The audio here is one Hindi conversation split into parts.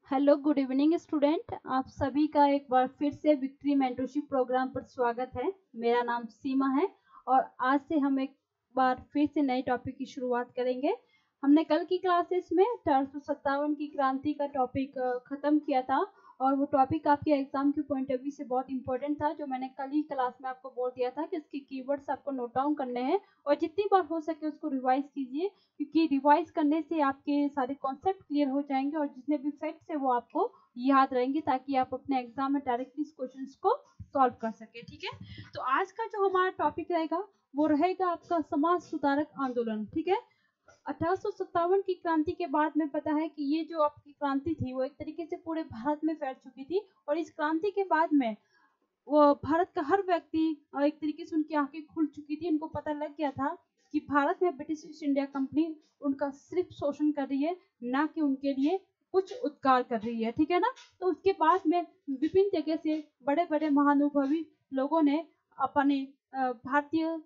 Hello good evening student. आप सभी का एक बार फिर से विक्ट्री मेंटरशिप प्रोग्राम पर स्वागत है। मेरा नाम सीमा है और आज से हम एक बार फिर से नए टॉपिक की शुरुआत करेंगे। हमने कल की क्लासेस में 1857 की क्रांति का टॉपिक खत्म किया था और वो टॉपिक आपके एग्जाम के पॉइंट ऑफ व्यू से बहुत इंपॉर्टेंट था, जो मैंने कल ही क्लास में आपको बोल दिया था कि इसके कीवर्ड्स आपको नोट डाउन करने हैं और जितनी बार हो सके उसको रिवाइज कीजिए, क्योंकि रिवाइज करने से आपके सारे कॉन्सेप्ट क्लियर हो जाएंगे और जितने भी फैक्ट्स है वो आपको याद रहेंगे, ताकि आप अपने एग्जाम में डायरेक्टली इस क्वेश्चंस को सॉल्व कर सके। ठीक है, तो आज का जो हमारा टॉपिक रहेगा वो रहेगा आपका समाज सुधारक आंदोलन। ठीक है, 1857 की क्रांति के बाद में पता है कि ये जो आपकी क्रांति थी वो एक तरीके से पूरे भारत में फैल चुकी थी और इस क्रांति के बाद में वो भारत का हर व्यक्ति एक तरीके से उनकी आंखें खुल चुकी थी। उनको पता लग गया था कि भारत में ब्रिटिश ईस्ट इंडिया कंपनी उनका सिर्फ शोषण कर रही है, ना कि उनके लिए कुछ उपकार कर रही है। ठीक है ना, तो उसके बाद में विभिन्न जगह से बड़े बड़े महानुभवी लोगों ने अपने भारतीय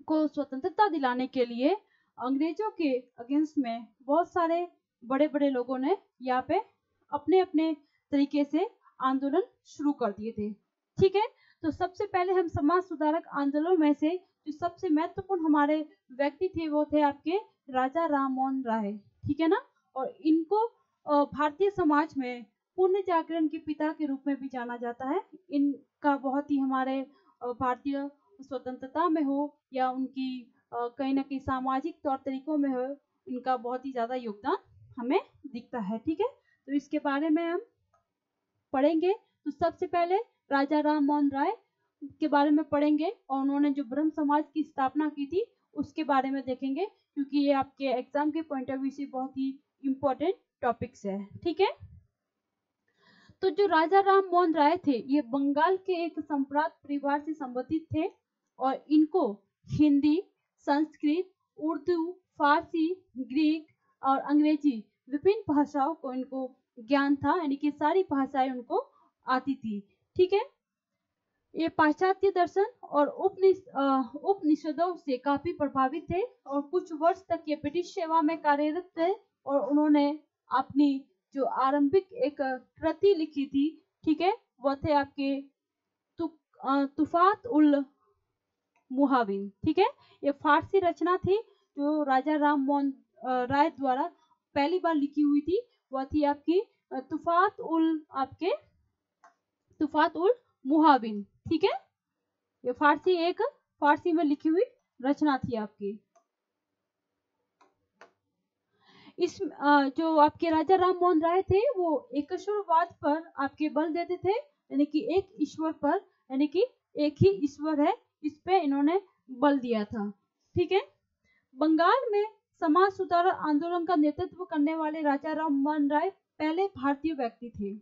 को स्वतंत्रता दिलाने के लिए अंग्रेजों के अगेंस्ट में बहुत सारे बड़े बड़े लोगों ने यहाँ पे अपने अपने तरीके से आंदोलन शुरू कर दिए थे। ठीक है, तो सबसे पहले हम समाज सुधारक आंदोलन में से जो सबसे महत्वपूर्ण हमारे व्यक्ति थे वो थे आपके राजा राम मोहन राय। ठीक है ना, और इनको भारतीय समाज में पुण्य जागरण के पिता के रूप में भी जाना जाता है। इनका बहुत ही हमारे भारतीय स्वतंत्रता में हो या उनकी कहीं ना कहीं सामाजिक तौर तरीकों में हो, इनका बहुत ही ज्यादा योगदान हमें दिखता है। ठीक है, तो इसके बारे में हम पढ़ेंगे। तो सबसे पहले राजा राम मोहन राय के बारे में पढ़ेंगे और उन्होंने जो ब्रह्म समाज की स्थापना की थी उसके बारे में देखेंगे, क्योंकि ये आपके एग्जाम के पॉइंट ऑफ व्यू से बहुत ही इंपॉर्टेंट टॉपिक्स है। ठीक है, तो जो राजा राम मोहन राय थे ये बंगाल के एक संप्रांत परिवार से संबंधित थे और इनको हिंदी, संस्कृत, उर्दू, फारसी, ग्रीक और अंग्रेजी विभिन्न भाषाओं को इनको ज्ञान था, यानी कि सारी भाषाएं उनको आती थी। ठीक है, ये पाश्चात्य दर्शन और उपनिषदों से काफी प्रभावित थे और कुछ वर्ष तक ये ब्रिटिश सेवा में कार्यरत थे और उन्होंने अपनी जो आरंभिक एक कृति लिखी थी, ठीक है, वो थे आपके तुफात उल मुहाविन। ठीक है, ये फारसी रचना थी जो राजा राम मोहन राय द्वारा पहली बार लिखी हुई थी। वह थी आपकी तुफात उल मुहाविन। ठीक है, ये फारसी में लिखी हुई रचना थी आपकी। इस जो आपके राजा राम मोहन राय थे वो एकश्वरवाद पर आपके बल देते थे, यानी कि एक ईश्वर पर, यानी कि एक ही ईश्वर है, इस पे इन्होंने बल दिया था। ठीक है, बंगाल में समाज सुधार आंदोलन का नेतृत्व करने वाले राजा राम मोहन राय पहले भारतीय व्यक्ति थे।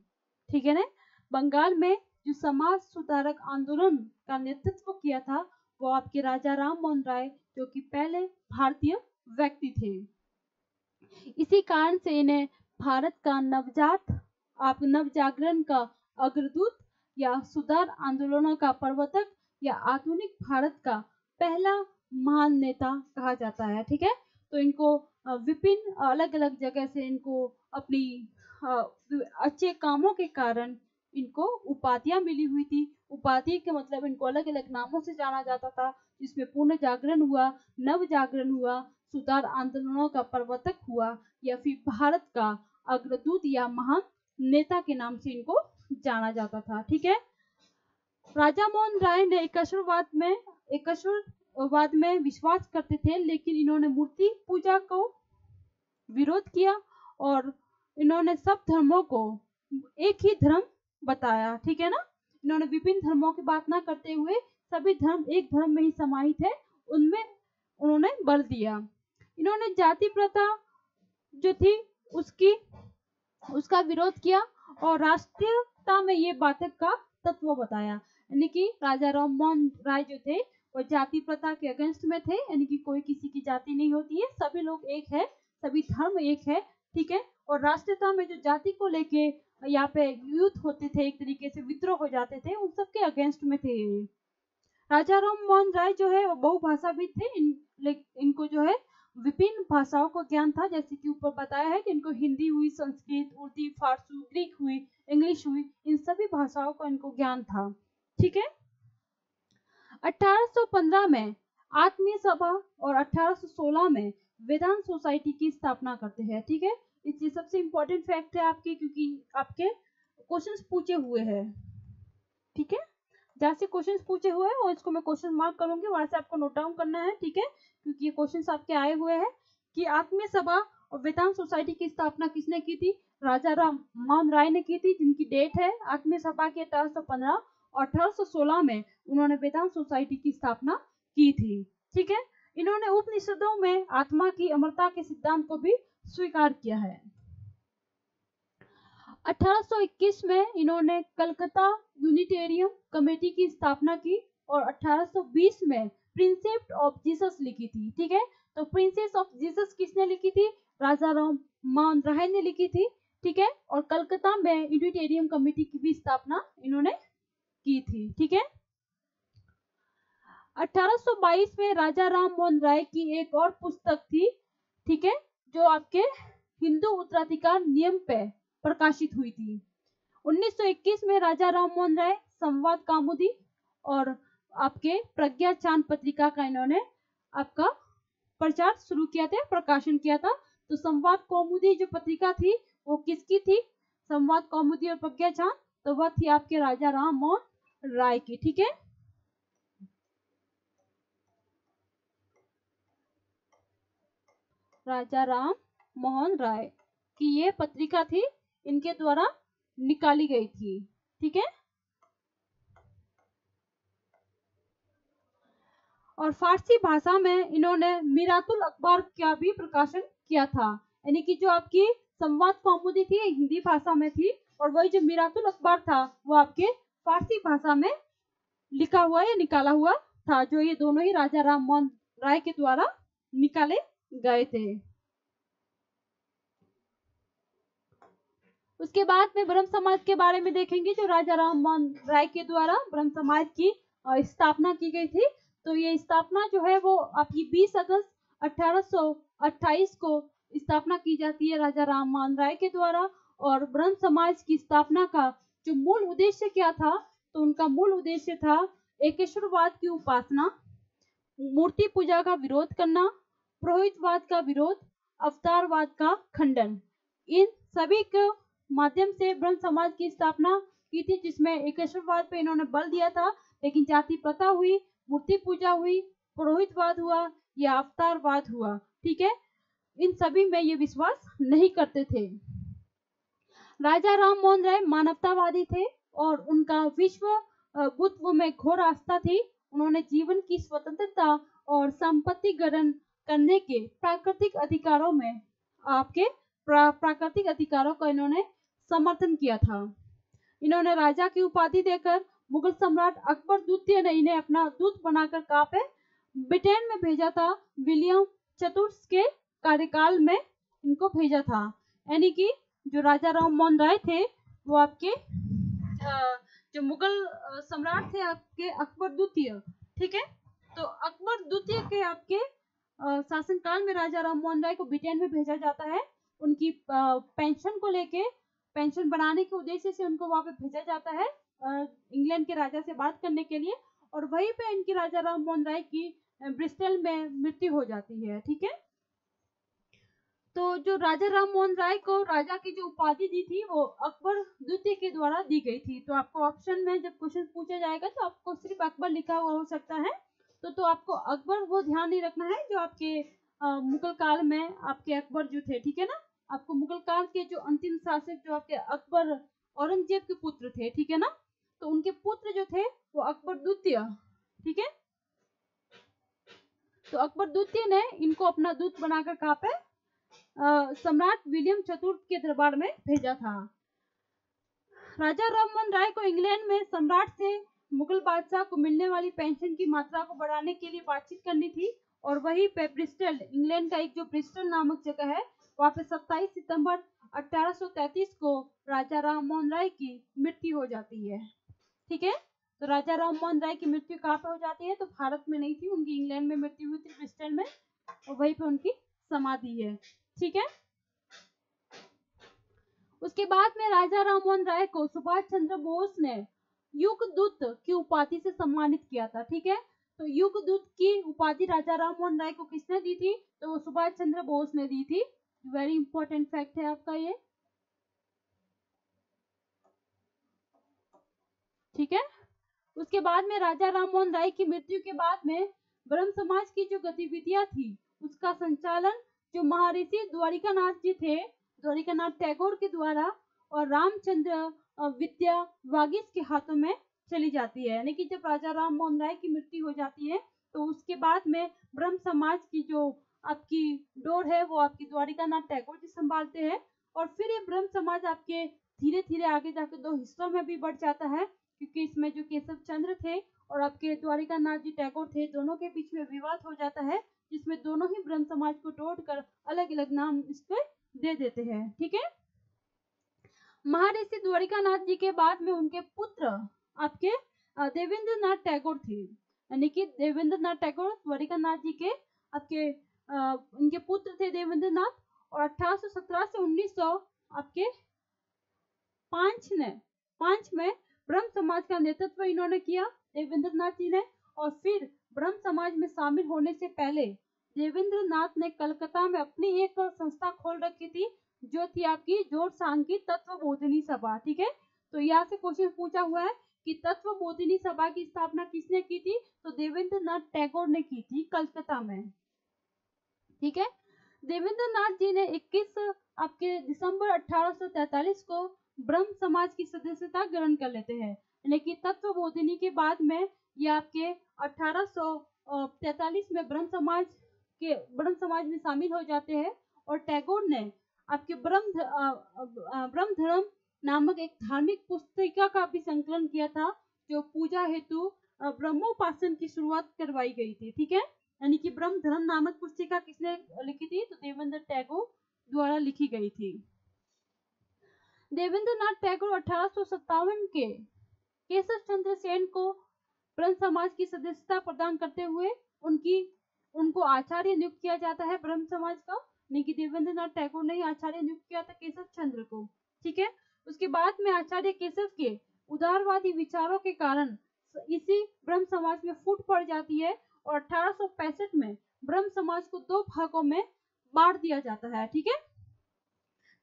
ठीक है ना, बंगाल में जो समाज सुधारक आंदोलन का नेतृत्व किया था वो आपके राजा राम मोहन राय, जो कि पहले भारतीय व्यक्ति थे। इसी कारण से इन्हें भारत का नवजागरण का अग्रदूत या सुधार आंदोलनों का प्रवर्तक या आधुनिक भारत का पहला महान नेता कहा जाता है। ठीक है, तो इनको विभिन्न अलग अलग जगह से इनको अपनी अच्छे कामों के कारण इनको उपाधियां मिली हुई थी। उपाधि के मतलब इनको अलग अलग नामों से जाना जाता था, जिसमें पूर्ण जागरण हुआ, नव जागरण हुआ, सुधार आंदोलनों का प्रवर्तक हुआ, या फिर भारत का अग्रदूत या महान नेता के नाम से इनको जाना जाता था। ठीक है, राजा मोहन राय ने एकश्वरवाद में विश्वास करते थे, लेकिन इन्होंने मूर्ति पूजा को विरोध किया और इन्होंने सब धर्मों को एक ही धर्म बताया। ठीक है ना, इन्होंने विभिन्न धर्मों की बात ना करते हुए सभी धर्म एक धर्म में ही समाहित है, उनमें उन्होंने बल दिया। इन्होंने जाति प्रथा जो थी उसका विरोध किया और राष्ट्रीयता में ये बाधक का तत्व बताया, यानी कि राजा राम मोहन राय जो थे वो जाति प्रथा के अगेंस्ट में थे, यानी कि कोई किसी की जाति नहीं होती है, सभी लोग एक है, सभी धर्म एक है। ठीक है, और राष्ट्रीयता में जो जाति को लेके यहाँ पे युद्ध होते थे, एक तरीके से विद्रोह हो जाते थे, उन सबके अगेंस्ट में थे। राजा राम मोहन राय जो है वो बहुभाषाविद थे, इनको जो है विभिन्न भाषाओं का ज्ञान था, जैसे कि ऊपर बताया है कि इनको हिंदी हुई, संस्कृत, उर्दू, फारसी, ग्रीक हुई, इंग्लिश हुई, इन सभी भाषाओं का इनको ज्ञान था। ठीक है। 1815 में आत्मीय सभा और 1816 में वेदांत सोसाइटी की स्थापना करते हैं। ठीक है, ये सबसे इंपॉर्टेंट फैक्ट है आपके, क्योंकि आपके क्वेश्चंस पूछे हुए हैं। ठीक है, जहाँ से क्वेश्चंस पूछे हुए हैं और इसको मैं क्वेश्चन मार्क करूंगी, वहां से आपको नोट डाउन करना है। ठीक है, क्योंकि ये क्वेश्चंस आपके आए हुए हैं कि आत्मीय सभा और वेदांत सोसाइटी की स्थापना किसने की थी? राजा राम मोहन राय ने की थी, जिनकी डेट है आत्मीय सभा की 1815 और 1816 में उन्होंने वेदांत सोसाइटी की स्थापना की थी। ठीक है, इन्होंने उपनिषदों में आत्मा की अमरता के सिद्धांत को भी स्वीकार किया है। 1821 में इन्होंने कलकत्ता यूनिटेरियम कमेटी की स्थापना की और 1820 में प्रिंसेप्ट ऑफ जीसस लिखी थी। ठीक है, तो प्रिंसेस ऑफ जीसस किसने लिखी थी? राजा राम मोहन राय ने लिखी थी। ठीक है, और कलकत्ता में यूनिटेरियम कमेटी की भी स्थापना इन्होंने की थी। ठीक है, 1822 में राजा राम मोहन राय की एक और पुस्तक थी, ठीक है, जो आपके हिंदू उत्तराधिकार नियम पे प्रकाशित हुई थी। 1921 में राजा राम मोहन राय संवाद कौमुदी और आपके प्रज्ञा चांद पत्रिका का इन्होंने आपका प्रचार शुरू किया था, प्रकाशन किया था। तो संवाद कौमुदी जो पत्रिका थी वो किसकी थी? संवाद कौमुदी और प्रज्ञा चांद, तो वह थी आपके राजा राम मोहन राय की। ठीक है, राजा राम मोहन राय की ये पत्रिका थी, इनके द्वारा निकाली गई थी। ठीक है, और फारसी भाषा में इन्होंने मीरातुल अखबार का भी प्रकाशन किया था। यानी कि जो आपकी संवाद कौमुदी थी हिंदी भाषा में थी, और वही जो मीरातुल अखबार था वो आपके फारसी भाषा में लिखा हुआ या निकाला हुआ था, जो ये दोनों ही राजा राम मोहन राय के द्वारा निकाले गए थे। उसके बाद में ब्रह्म समाज के बारे में देखेंगे, जो राजा राम मोहन राय के द्वारा ब्रह्म समाज की स्थापना की गई थी। तो ये स्थापना जो है वो आपकी 20 अगस्त 1828 को स्थापना की जाती है राजा राम मोहन राय के द्वारा। और ब्रह्म समाज की स्थापना का जो मूल उद्देश्य क्या था? तो उनका मूल उद्देश्य था एकेश्वरवाद की उपासना, मूर्ति पूजा का विरोध करना, पुरोहितवाद का विरोध, अवतारवाद का खंडन। इन सभी के माध्यम से ब्रह्म समाज की स्थापना की थी, जिसमें एकेश्वरवाद पे इन्होंने बल दिया था, लेकिन जाति प्रथा हुई, मूर्ति पूजा हुई, पुरोहितवाद हुआ या अवतारवाद हुआ, ठीक है, इन सभी में ये विश्वास नहीं करते थे। राजा राम मोहन राय मानवतावादी थे और उनका विश्व बुद्धत्व में घोर आस्था थी। उन्होंने जीवन की स्वतंत्रता और संपत्ति ग्रहण करने के प्राकृतिक अधिकारों में आपके प्राकृतिक अधिकारों का इन्होंने समर्थन किया था। इन्होंने राजा की उपाधि देकर मुगल सम्राट अकबर द्वितीय ने इन्हें अपना दूत बनाकर कहाँ पे? ब्रिटेन में भेजा था। विलियम चतुर्थ के कार्यकाल में इनको भेजा था। यानी कि जो राजा राम मोहन राय थे वो आपके जो मुगल सम्राट थे आपके अकबर द्वितीय, ठीक है, तो अकबर द्वितीय के आपके शासनकाल में राजा राम मोहन राय को ब्रिटेन में भेजा जाता है। उनकी पेंशन को लेके, पेंशन बनाने के उद्देश्य से उनको वहां पे भेजा जाता है इंग्लैंड के राजा से बात करने के लिए, और वहीं पे इनकी राजा राम मोहन राय की ब्रिस्टल में मृत्यु हो जाती है। ठीक है, तो जो राजा राम मोहन राय को राजा की जो उपाधि दी थी वो अकबर द्वितीय के द्वारा दी गई थी। तो आपको ऑप्शन में जब क्वेश्चन पूछा जाएगा तो आपको सिर्फ अकबर लिखा हुआ हो सकता है, तो आपको अकबर वो ध्यान नहीं रखना है जो आपके मुगल काल में आपके अकबर जो थे, ठीक है ना, आपको मुगल काल के जो अंतिम शासक जो आपके अकबर औरंगजेब के पुत्र थे, ठीक है ना, तो उनके पुत्र जो थे वो अकबर द्वितीय, ठीक है, तो अकबर द्वितीय ने इनको अपना दूत बनाकर कहाँ पे सम्राट विलियम चतुर्थ के दरबार में भेजा था। राजा राम मोहन राय को इंग्लैंड में सम्राट से मुगल बादशाह को मिलने वाली पेंशन की मात्रा को बढ़ाने के लिए बातचीत करनी थी, और वही पे ब्रिस्टल, इंग्लैंड का एक जो ब्रिस्टल नामक जगह है, वहां पे 27 सितंबर 1833 को राजा राम मोहन राय की मृत्यु हो जाती है। ठीक है, तो राजा राम मोहन राय की मृत्यु कहाँ पे हो जाती है? तो भारत में नहीं थी, उनकी इंग्लैंड में मृत्यु हुई थी, ब्रिस्टल में, और वहीं पे उनकी समाधि है। ठीक है, उसके बाद में राजा राममोहन राय को सुभाष चंद्र बोस ने युगदूत की उपाधि से सम्मानित किया था। ठीक है, तो युगदूत की उपाधि राजा राममोहन राय को किसने दी थी? तो वो सुभाष चंद्र बोस ने दी थी। वेरी इंपॉर्टेंट फैक्ट है आपका ये। ठीक है, उसके बाद में राजा राममोहन राय की मृत्यु के बाद में ब्रह्म समाज की जो गतिविधियां थी उसका संचालन जो महर्षि द्वारिकानाथ जी थे, द्वारिकानाथ टैगोर के द्वारा और रामचंद्र विद्या वागीश के हाथों में चली जाती है। यानी कि जब राजा राममोहन राय की मृत्यु हो जाती है तो उसके बाद में ब्रह्म समाज की जो आपकी डोर है वो आपकी द्वारिकानाथ टैगोर जी संभालते हैं। और फिर ये ब्रह्म समाज आपके धीरे धीरे आगे जाकर 2 हिस्सों में भी बढ़ जाता है, क्योंकि इसमें जो केशव चंद्र थे और आपके द्वारिकानाथ जी टैगोर थे, दोनों के बीच में विवाद हो जाता है, जिसमें दोनों ही ब्रह्म समाज को तोड़कर अलग अलग नाम इसको दे देते हैं। ठीक है, महर्षि द्वारिकानाथ जी के बाद में उनके पुत्र आपके देवेंद्र नाथ टैगोर थे। यानी कि देवेंद्र नाथ टैगोर द्वारिकानाथ जी के आपके उनके पुत्र थे देवेंद्र नाथ। और 1817 से 1900 आपके 5 में ब्रह्म समाज का नेतृत्व इन्होंने किया देवेंद्र नाथ जी ने। और फिर ब्रह्म समाज में शामिल होने से पहले देवेंद्र नाथ ने कलकत्ता में अपनी एक संस्था खोल रखी थी जो थी आपकी जोड़ सांघी तत्व बोधिनी सभा। ठीक है, तो यहाँ से क्वेश्चन पूछा हुआ है कि तत्व बोधिनी सभा की स्थापना किसने की थी? तो देवेंद्र नाथ टैगोर ने की थी कलकत्ता में। ठीक है, देवेंद्र नाथ जी ने 21 आपके दिसंबर 1843 को ब्रह्म समाज की सदस्यता ग्रहण कर लेते हैं। यानी कि तत्व बोधिनी के बाद में ये आपके 1843 में ब्रह्म समाज में शामिल हो जाते हैं। और टैगोर ने आपके ब्रह्म धर्म नामक एक धार्मिक पुस्तिका का भी संकलन किया था जो पूजा हेतु ब्रह्मोपासन की शुरुआत करवाई गई थी। ठीक है, यानी कि ब्रह्म धर्म नामक पुस्तिका किसने लिखी थी? तो देवेंद्र टैगोर द्वारा लिखी गई थी। देवेंद्र नाथ टैगोर 1857 के केशव चंद्र सेन को ब्रह्म समाज की सदस्यता प्रदान करते हुए उनको आचार्य नियुक्त किया जाता है ब्रह्म समाज का। नहीं कि देवेंद्र नाथ टैगोर ने ही आचार्य नियुक्त किया था केशव चंद्र को। ठीक है, उसके बाद में आचार्य केशव के उदारवादी विचारों के कारण इसी ब्रह्म समाज में फूट पड़ जाती है और 1865 में ब्रह्म समाज को 2 भागों में बांट दिया जाता है। ठीक है,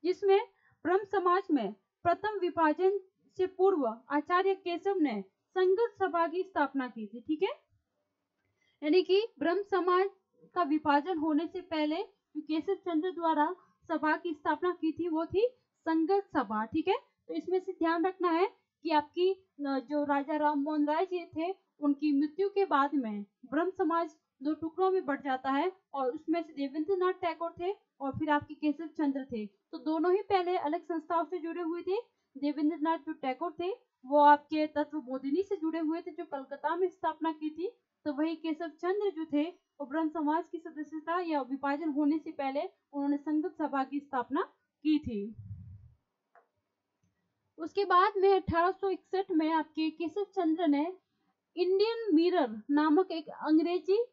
जिसमें ब्रह्म समाज में प्रथम विभाजन से पूर्व आचार्य केशव ने संगत सभा की स्थापना की थी। ठीक है, यानी कि ब्रह्म समाज का विभाजन होने से पहले केशव चंद्र द्वारा सभा की स्थापना की थी वो थी संगत सभा। ठीक है, तो इसमें से ध्यान रखना है कि आपकी जो राजा राममोहन राय जी थे उनकी मृत्यु के बाद में ब्रह्म समाज 2 टुकड़ों में बढ़ जाता है और उसमें से देवेंद्र नाथ टैगोर थे और फिर आपके केशव चंद्र थे। तो दोनों ही पहले अलग संस्थाओं से जुड़े हुए थे। देवेंद्र नाथ जो टैगोर थे वो आपके तत्व बोधिनी से जुड़े हुए थे जो कलकत्ता में स्थापना की थी। तो वही केशव चंद्र जो थे वो ब्रह्म समाज की सदस्यता या विभाजन होने से पहले उन्होंने संगत सभा की स्थापना की थी। उसके बाद में 1861 में आपके केशव चंद्र ने इंडियन मिरर नामक एक अंग्रेजी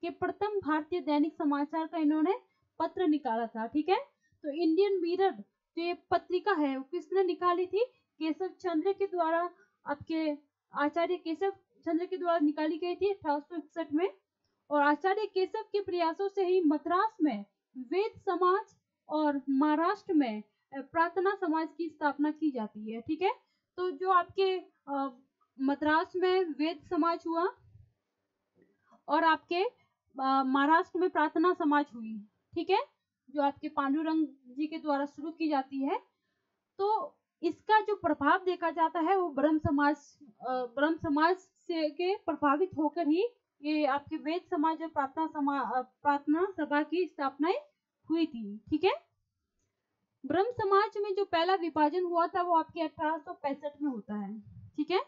के प्रथम भारतीय दैनिक समाचार का इन्होंने पत्र निकाला था। ठीक है, तो इंडियन मिरर जो ये पत्रिका है वो किसने निकाली थी? केशव चंद्र के द्वारा आपके आचार्य केशव चंद्र के द्वारा निकाली गई थी 1861 में। और आचार्य केशव के प्रयासों से ही मद्रास में वेद समाज और महाराष्ट्र में प्रार्थना समाज की स्थापना की जाती है। ठीक है, तो जो आपके मद्रास में वेद समाज हुआ और आपके महाराष्ट्र में प्रार्थना समाज हुई। ठीक है, जो आपके पांडुरंग जी के द्वारा शुरू की जाती है। तो इसका जो प्रभाव देखा जाता है वो ब्रह्म समाज से के प्रभावित होकर ही ये आपके वेद समाज और प्रार्थना सभा की स्थापना हुई थी। ठीक है, ब्रह्म समाज में जो पहला विभाजन हुआ था वो आपके 1865 में होता है। ठीक है,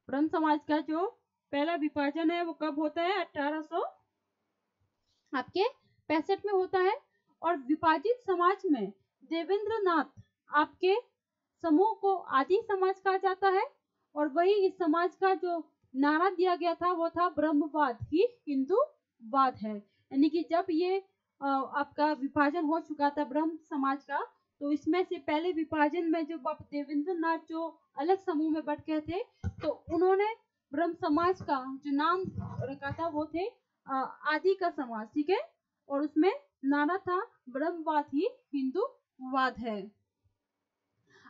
ब्रह्म समाज का जो पहला विभाजन है वो कब होता है? 1865 में होता है। और विभाजित समाज में देवेंद्र नाथ आपके समूह को आदि समाज कहा जाता है। और वही इस समाज का जो नारा दिया गया था वो था ब्रह्मवाद ही हिंदूवाद है। यानी कि जब ये आपका विभाजन हो चुका था ब्रह्म समाज का। तो इसमें से पहले विभाजन में जो बाबा देवेंद्र नाथ जो अलग समूह में बट गए थे, तो उन्होंने ब्रह्म समाज का जो नाम रखा था वो थे आदि का समाज, ठीक है। और उसमें नारा था ब्रह्मवाद ही हिंदूवाद है।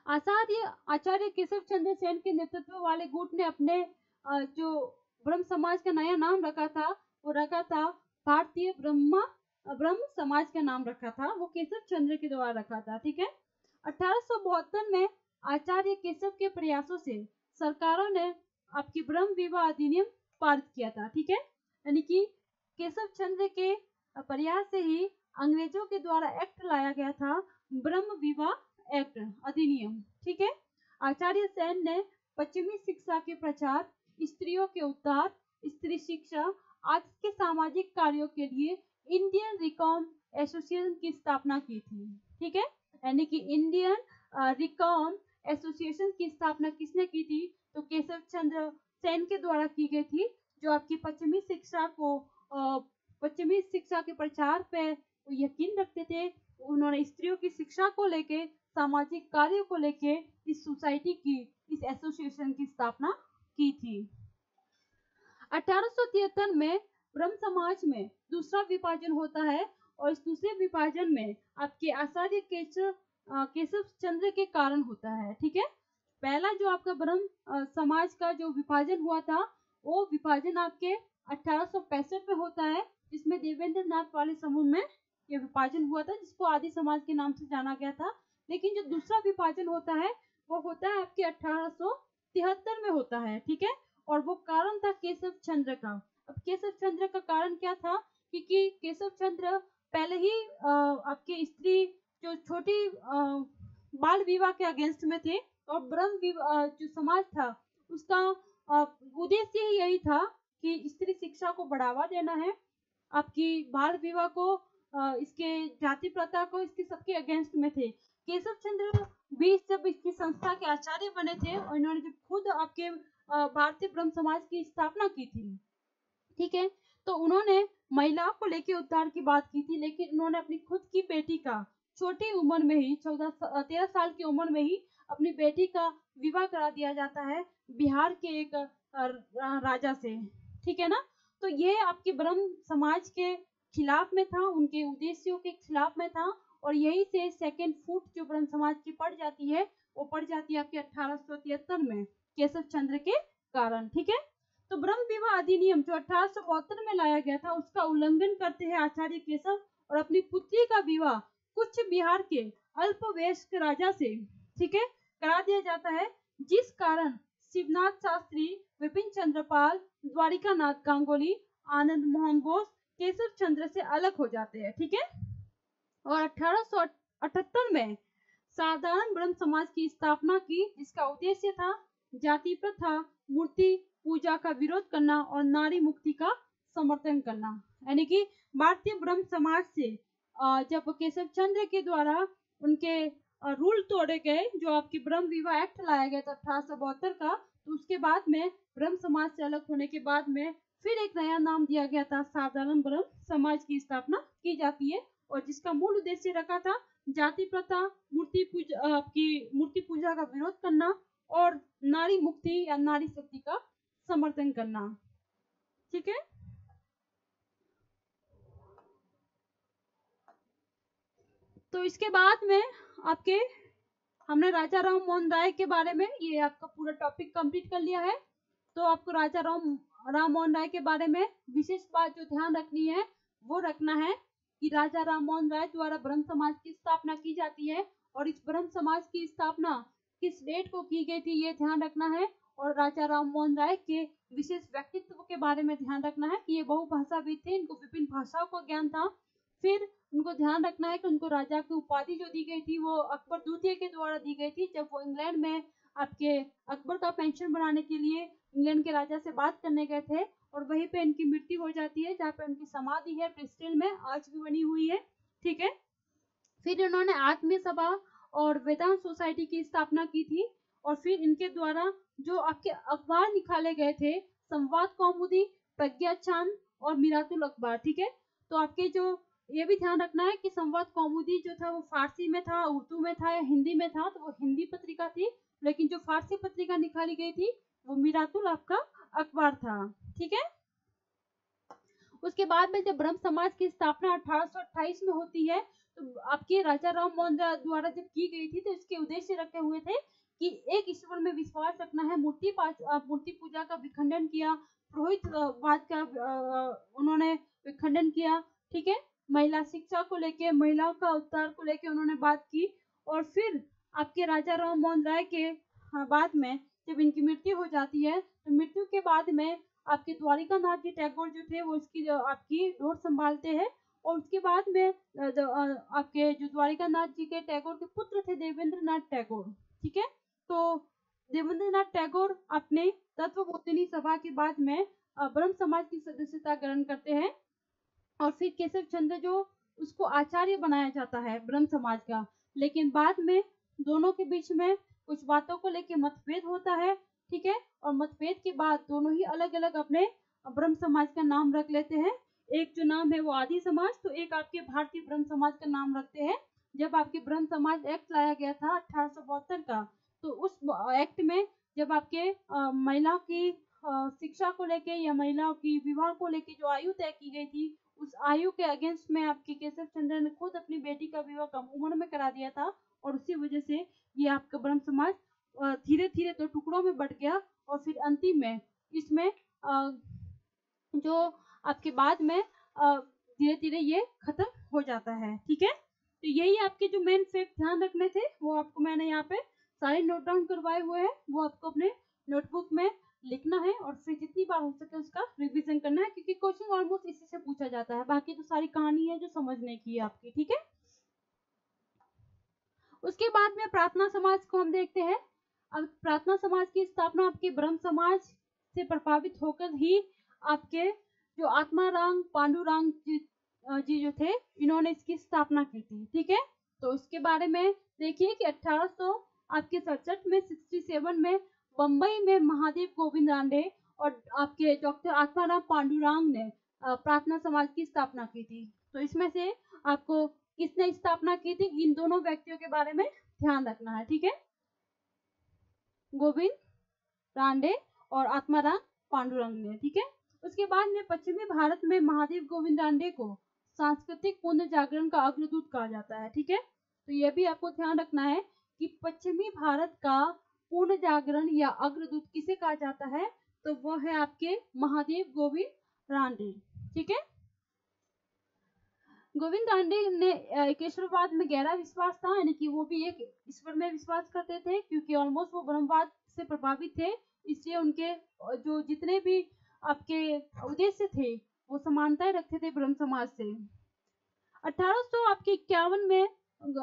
आचार्य केशव चंद्र सेन के नेतृत्व वाले गुट ने अपने जो ब्रह्म समाज का नया नाम रखा था वो रखा था भारतीय ब्रह्म समाज का नाम रखा था, वो केशव चंद्र के द्वारा रखा था, ठीक है। 1872 में आचार्य केशव के प्रयासों से सरकारों ने आपकी ब्रह्म विवाह अधिनियम पारित किया था, ठीक है। यानी कि केशव चंद्र के प्रयास से ही अंग्रेजों के द्वारा एक्ट लाया गया था, ब्रह्म विवाह एक्ट अधिनियम, ठीक है। आचार्य सेन ने पश्चिमी शिक्षा के प्रचार, स्त्रियों के उद्धार, स्त्री शिक्षा आदि के सामाजिक कार्यों के लिए इंडियन रिकॉर्म एसोसिएशन की स्थापना की थी, ठीक है। यानी कि इंडियन रिकॉर्म एसोसिएशन की स्थापना किसने की थी? तो केशव चंद्र सेन के द्वारा की गई थी, जो आपकी पश्चिमी शिक्षा के प्रचार पे यकीन रखते थे। उन्होंने स्त्रियों की शिक्षा को लेके, सामाजिक कार्यों को लेके इस सोसाइटी की, इस एसोसिएशन की स्थापना की थी। 1873 में ब्रह्म समाज में दूसरा विभाजन होता है और इस दूसरे विभाजन में आपके आचार्य केशव चंद्र के कारण होता है, ठीक है। पहला जो आपका ब्रह्म समाज का जो विभाजन हुआ था वो विभाजन आपके 1865 में होता है, जिसमें देवेंद्र नाथ वाले समूह में ये विभाजन हुआ था, जिसको आदि समाज के नाम से जाना गया था। लेकिन जो दूसरा विभाजन होता है वो होता है आपके 1873 में होता है, ठीक है। और वो कारण था केशव चंद्र का। अब केशव चंद्र का कारण क्या था? क्योंकि केशव चंद्र पहले ही आपके स्त्री जो छोटी बाल विवाह के अगेंस्ट में थे, और ब्रह्म जो समाज था उसका उद्देश्य ही यही था कि स्त्री शिक्षा को बढ़ावा देना है, आपकी बाल विवाह को, इसके जाति प्रथा को, इसके सबके अगेंस्ट में थे। केशव चंद्र भी जब इसकी संस्था के आचार्य बने थे और इन्होंने जब खुद आपके भारतीय ब्रह्म समाज की स्थापना की थी, ठीक है, तो उन्होंने महिलाओं को लेकर उद्धार की बात की थी, लेकिन उन्होंने अपनी खुद की बेटी का छोटी उम्र में ही 13 साल की उम्र में ही अपनी बेटी का विवाह करा दिया जाता है बिहार के एक राजा से, ठीक है ना। तो ये आपके ब्रह्म समाज के खिलाफ में था, उनके उद्देश्यों के खिलाफ में था, और यही से सेकेंड फुट जो ब्रह्म समाज की पड़ जाती है वो पड़ जाती है आपके 1873 में केशव चंद्र के कारण, ठीक है। तो ब्रह्म विवाह अधिनियम जो 1872 में लाया गया था उसका उल्लंघन करते हैं आचार्य केशव और अपनी पुत्री का विवाह कुछ बिहार के अल्पवयस्क राजा से, ठीक है, करा दिया जाता है, जिस कारण शिवनाथ शास्त्री, विपिन चंद्रपाल, द्वारिकानाथ गांगुली, आनंद मोहन बोस केशव चंद्र से अलग हो जाते हैं, ठीक है। और 1878 में साधारण ब्रह्म समाज की स्थापना की, जिसका उद्देश्य था जाति प्रथा, मूर्ति पूजा का विरोध करना और नारी मुक्ति का समर्थन करना। यानी कि भारतीय ब्रह्म समाज से जब केशव चंद्र के द्वारा उनके रूल तोड़े गए, जो आपकी ब्रह्म विवाह एक्ट लाया गया था 1872 का, तो उसके बाद में ब्रह्म समाज से अलग होने के बाद में फिर एक नया नाम दिया गया था, साधारण ब्रह्म समाज की स्थापना की जाती है, और जिसका मूल उद्देश्य रखा था जाति प्रथा, मूर्ति पूजा का विरोध करना और नारी मुक्ति या नारी शक्ति का समर्थन करना, ठीक है। तो इसके बाद में आपके हमने राजा राम मोहन राय के बारे में ये आपका पूरा टॉपिक कंप्लीट कर लिया है। तो आपको राजा राम मोहन राय के बारे में विशेष बात जो ध्यान रखनी है वो रखना है कि राजा राम मोहन राय द्वारा ब्रह्म समाज की स्थापना की जाती है, और इस ब्रह्म समाज की स्थापना किस डेट को की गई थी ये ध्यान रखना है, और राजा राम मोहन राय के विशेष व्यक्तित्व के बारे में ध्यान रखना है कि ये बहुभाषाविद थे, इनको विभिन्न भाषाओं का ज्ञान था। फिर उनको ध्यान रखना है कि उनको राजा की उपाधि जो दी गई थी वो अकबर द्वितीय के द्वारा दी गई थी, जब वो इंग्लैंड में आपके अकबर का पेंशन बनाने के लिए इंग्लैंड के राजा से बात करने गए थे, और वहीं पे इनकी मृत्यु हो जाती है, जहाँ पे उनकी समाधि है ब्रिस्टल में, आज भी बनी हुई है, ठीक है। फिर इन्होंने आत्मीय सभा और वेदांत सोसाइटी की स्थापना की थी, और फिर इनके द्वारा जो आपके अखबार निकाले गए थे, संवाद कौमुदी, प्रज्ञा चांद और मिरातुल अखबार, ठीक है। तो आपके जो ये भी ध्यान रखना है कि संवाद कौमुदी जो था वो फारसी में था, उर्दू में था या हिंदी में था, तो वो हिंदी पत्रिका थी। लेकिन जो फारसी पत्रिका निकाली गई थी वो मीरातुल आपका अखबार था। ठीक है। उसके बाद में जब ब्रह्म समाज की स्थापना 1828 में होती है, तो आपके राजा राम मोहन राय द्वारा जब की गई थी, तो इसके उद्देश्य रखे हुए थे कि एक ईश्वर में विश्वास रखना है, मूर्ति पूजा का विखंडन किया, पुरोहितवाद का उन्होंने विखंडन किया। ठीक है। महिला शिक्षा को लेके, महिलाओं का उद्धार को लेके उन्होंने बात की। और फिर आपके राजा राम मोहन राय के बाद में जब इनकी मृत्यु हो जाती है, तो मृत्यु के बाद में आपके द्वारिका नाथ जी टैगोर जो थे वो इसकी आपकी डोर संभालते हैं। और उसके बाद में आपके जो द्वारिका नाथ जी के टैगोर के पुत्र थे देवेंद्र नाथ टैगोर। ठीक है। तो देवेंद्र नाथ टैगोर अपने तत्वबोधिनी सभा के बाद में ब्रह्म समाज की सदस्यता ग्रहण करते हैं। और फिर केशव चंद्र जो उसको आचार्य बनाया जाता है ब्रह्म समाज का। लेकिन बाद में दोनों के बीच में कुछ बातों को लेकर मतभेद होता है। ठीक है। और मतभेद के बाद दोनों ही अलग अलग अपने ब्रह्म समाज का नाम रख लेते हैं। एक जो नाम है वो आदि समाज, तो एक आपके भारतीय ब्रह्म समाज का नाम रखते हैं। जब आपके ब्रह्म समाज एक्ट लाया गया था 1872 का, तो उस एक्ट में जब आपके महिला की शिक्षा को लेके या महिलाओं की विवाह को लेके जो आयु तय की गई थी, उस आयु के अगेंस्ट में आपके केशव चंद्र ने खुद अपनी बेटी का विवाह कम उम्र में करा दिया था। और उसी वजह से ये आपका ब्रह्म समाज धीरे धीरे तो टुकड़ों में बट गया। और फिर अंतिम में इसमें जो आपके बाद में धीरे धीरे ये खत्म हो जाता है। ठीक है। तो यही आपके जो मेन फैक्ट ध्यान रखने थे वो आपको मैंने यहाँ पे सारे नोट डाउन करवाए हुए हैं। वो आपको अपने नोटबुक में लिखना है और फिर जितनी बार हो सके उसका रिवीजन करना है, क्योंकि क्वेश्चन ऑलमोस्ट इसी से पूछा जाता है। बाकी तो सारी कहानी है जो समझने की है आपकी। ठीक है। उसके बाद में प्रार्थना समाज को हम देखते हैं। अब प्रार्थना समाज की स्थापना आपके ब्रह्म समाज से प्रभावित होकर ही आपके जो आत्माराम पांडुरंग जी जो थे, इन्होंने इसकी स्थापना की थी। ठीक है। तो इसके बारे में देखिए कि 1867 में 67 में बम्बई में महादेव गोविंद रांडे और आपके डॉक्टर आत्माराम पांडुरंग ने प्रार्थना समाज की स्थापना की थी। तो इसमें से आपको किसने स्थापना की थी, इन दोनों व्यक्तियों के बारे में ध्यान रखना है। ठीक है। गोविंद रांडे और आत्माराम पांडुरंग ने। ठीक है। उसके बाद में पश्चिमी भारत में महादेव गोविंद रांडे को सांस्कृतिक पुनर्जागरण का अग्रदूत कहा जाता है। ठीक है। तो यह भी आपको ध्यान रखना है कि पश्चिमी भारत का पुनर्जागरण या अग्रदूत किसे कहा जाता है, तो वह है आपके महादेव गोविंद रांडे। ठीक है। गोविंद रांडे ने एक ईश्वरवाद में गहरा विश्वास था, यानी कि वो भी एक ईश्वर में विश्वास करते थे, क्योंकि ऑलमोस्ट वो ब्रह्मवाद से प्रभावित थे। इसलिए उनके जो जितने भी आपके उद्देश्य थे वो समानताएं रखते थे ब्रह्म समाज से। 1851 में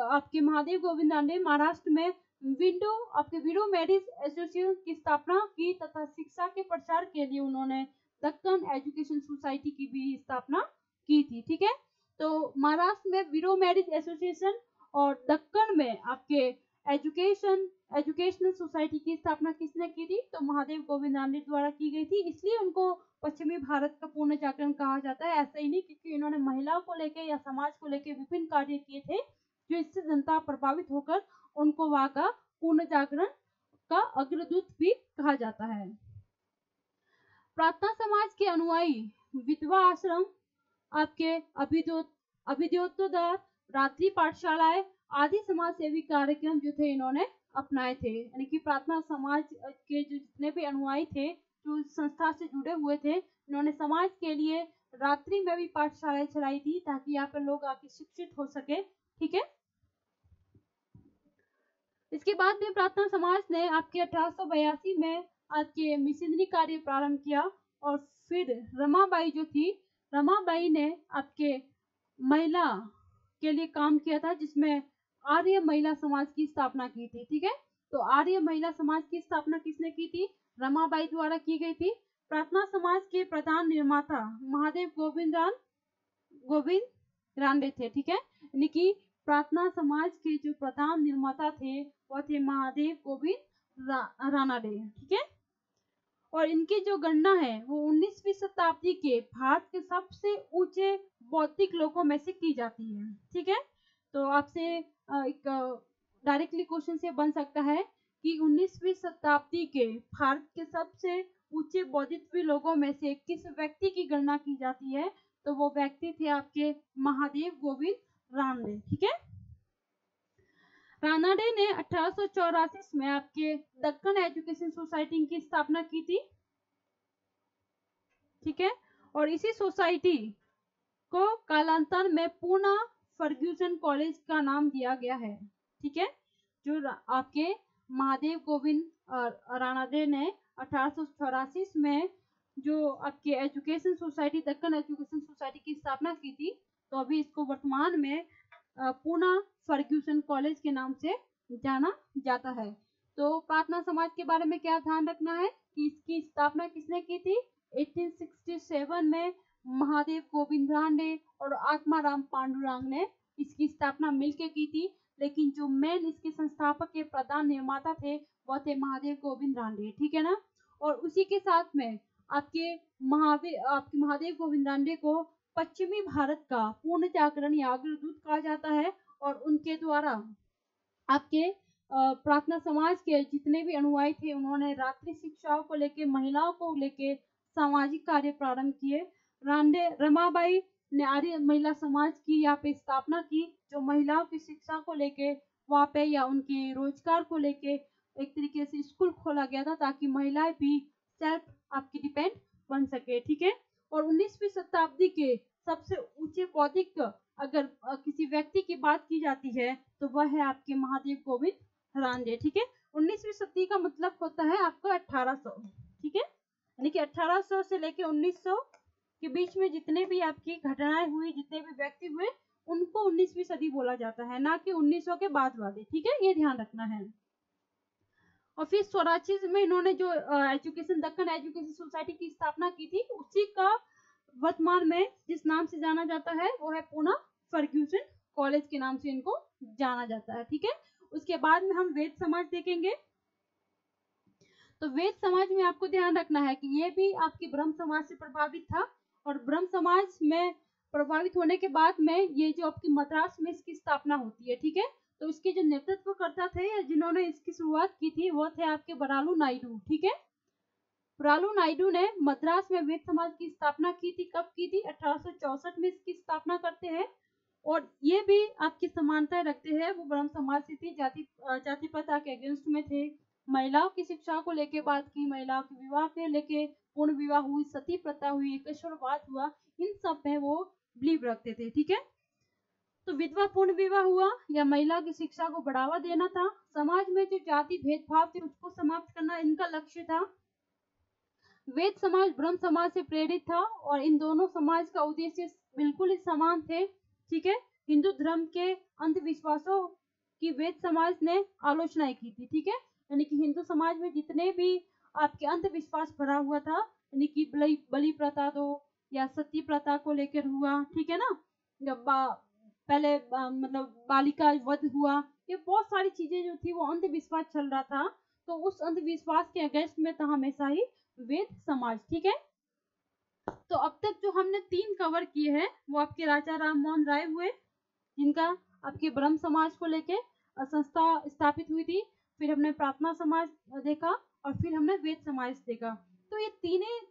आपके महादेव गोविंद रांडे महाराष्ट्र में विडो मैरिज एसोसिएशन की स्थापना की तथा शिक्षा के प्रचार के लिए उन्होंने दक्कन एजुकेशन सोसाइटी की भी स्थापना की थी। ठीक है। तो महाराष्ट्र में विडो मैरिज एसोसिएशन और दक्कन में आपके एजुकेशनल सोसाइटी की स्थापना किसने की थी, तो महादेव गोविंद रांडे द्वारा की गई थी। इसलिए उनको पश्चिमी भारत का पूर्ण जागरण कहा जाता है। ऐसा ही नहीं, क्योंकि इन्होंने महिलाओं को लेकर या समाज को लेकर विभिन्न कार्य किए थे, जो इससे जनता प्रभावित होकर उनको वहां का पूर्ण जागरण का अग्रदूत भी कहा जाता है। प्रार्थना समाज के अनुयायी विधवा आश्रम, आपके अभिद्योतदार, रात्रि पाठशालाएं आदि समाज सेवी कार्यक्रम जो थे इन्होंने अपनाए थे। यानी कि प्रार्थना समाज के जो जितने भी अनुयायी थे जो संस्था से जुड़े हुए थे, इन्होंने समाज के लिए रात्रि में भी पाठशालाएं चलाई थी ताकि यहाँ पर लोग आके शिक्षित हो सके। ठीक है। इसके बाद में प्रार्थना समाज ने आपके 1882 में आपके मिशनरी कार्य प्रारंभ किया। और फिर रमाबाई जो थी, रमाबाई ने आपके महिला के लिए काम किया था, जिसमें आर्य महिला समाज की स्थापना की थी। ठीक है। तो आर्य महिला समाज की स्थापना किसने की थी, रमाबाई द्वारा की गई थी। प्रार्थना समाज के प्रधान निर्माता महादेव गोविंद रांडे थे। ठीक है। यानी कि प्रार्थना समाज के जो प्रधान निर्माता थे वह थे महादेव गोविंद रानडे। ठीक है। और इनकी जो गणना है वो 19वीं शताब्दी के भारत के सबसे ऊंचे बौद्धिक लोगों में से की जाती है। ठीक है, तो आपसे एक डायरेक्टली क्वेश्चन से बन सकता है कि 19वीं शताब्दी के भारत के सबसे ऊंचे बौद्धिक लोगों में से किस व्यक्ति की गणना की जाती है, तो वो व्यक्ति थे आपके महादेव गोविंद रानडे। ठीक है, रानडे ने 1884 में आपके दक्कन एजुकेशन सोसाइटी की स्थापना की थी। ठीक है, और इसी सोसाइटी को कालांतर में पूना फर्ग्यूसन कॉलेज का नाम दिया गया है। ठीक है, जो आपके महादेव गोविंद रानडे ने 1884 में जो आपके education society Deccan education society की स्थापना की थी, तो अभी इसको वर्तमान में पूना फर्ग्यूसन कॉलेज के नाम से जाना जाता है। तो प्रार्थना समाज के बारे में क्या ध्यान रखना है कि इसकी स्थापना किसने की थी? 1867 में महादेव गोविंद रानडे और आत्माराम पांडुरंग ने इसकी स्थापना मिलकर की थी, लेकिन जो मेन इसके संस्थापक के प्रधान निर्माता थे वो थे महादेव गोविंद रानडे। ठीक है ना, और उसी के साथ में आपके महादेव गोविंद रानडे को पश्चिमी भारत का पूर्ण जागरण या अग्रदूत कहा जाता है, और उनके द्वारा आपके प्रार्थना समाज के जितने भी अनुयायी थे उन्होंने रात्रि शिक्षाओं को लेके, महिलाओं को लेके सामाजिक कार्य प्रारंभ किए। रानडे रमाबाई ने आर्य महिला समाज की यहाँ पे स्थापना की, जो महिलाओं की शिक्षा को लेके वहाँ पे या उनके रोजगार को लेके एक तरीके से स्कूल खोला गया था ताकि महिलाएं भी सेल्फ आपकी डिपेंड बन सके। ठीक है, और 19वीं शताब्दी के सबसे ऊंचे बौद्धिक अगर किसी व्यक्ति की बात की जाती है तो वह है आपके महादेव गोविंद रानडे। ठीक है, 19वीं शताब्दी का मतलब होता है आपका 1800। ठीक है, यानी कि 1800 से लेके 1900 के बीच में जितने भी आपकी घटनाएं हुई, जितने भी व्यक्ति हुए, उनको 19वीं सदी बोला जाता है, ना कि 1900 के बाद वाले। ठीक है, ये ध्यान रखना है। और फिर स्वराज्य में इन्होंने जो एजुकेशन दक्कन एजुकेशन सोसाइटी की स्थापना की थी, उसी का वर्तमान में जिस नाम से जाना जाता है वो है पूना फर्ग्यूसन कॉलेज के नाम से इनको जाना जाता है। ठीक है, उसके बाद में हम वेद समाज देखेंगे। तो वेद समाज में आपको ध्यान रखना है कि ये भी आपकी ब्रह्म समाज से प्रभावित था, और ब्रह्म समाज में प्रभावित होने के बाद में ये जो आपकी मद्रास में इसकी स्थापना होती है। ठीक है, तो इसके जो नेतृत्व करता थे, जिन्होंने इसकी शुरुआत की थी, वो थे आपके बरालू नायडू। ठीक है, बरालू नायडू ने मद्रास में वेद समाज की स्थापना की थी। कब की थी? 1864 में इसकी स्थापना करते हैं, और ये भी आपकी समानताएं रखते हैं। वो ब्रह्म समाज से थी, जाति प्रथा के अगेंस्ट में थे, महिलाओं की शिक्षा को लेके बात की, महिलाओं के विवाह के लेके पूर्ण विवाह हुई, सती प्रथा हुई, एकेश्वरवाद हुआ, इन सब में वो बिलीव रखते थे। ठीक है, तो विधवा पूर्ण विवाह हुआ या महिला की शिक्षा को बढ़ावा देना था। समाज में जो जाति भेदभाव थे उसको समाप्त करना इनका लक्ष्य था। वेद समाज ब्रह्म समाज से प्रेरित था, और इन दोनों समाज का उद्देश्य बिल्कुल ही समान थे। ठीक है, हिंदू धर्म के अंधविश्वासों की वेद समाज ने आलोचना की थी। ठीक है, यानी कि हिंदू समाज में जितने भी आपके अंधविश्वास भरा हुआ था, यानी कि बलि प्रथा दो या सती प्रथा को लेकर हुआ, ठीक है ना, जब पहले मतलब बालिका वध हुआ, ये बहुत सारी चीजें जो थी वो अंधविश्वास चल रहा था, तो उस अंधविश्वास के अगेंस्ट में था हमेशा ही वेद समाज। ठीक है, तो अब तक जो हमने 3 कवर किए हैं वो आपके राजा राम मोहन राय हुए, जिनका आपके ब्रह्म समाज को लेके संस्था स्थापित हुई थी। फिर हमने प्रार्थना समाज देखा, और फिर हमने वेद समाज देखा। तो ये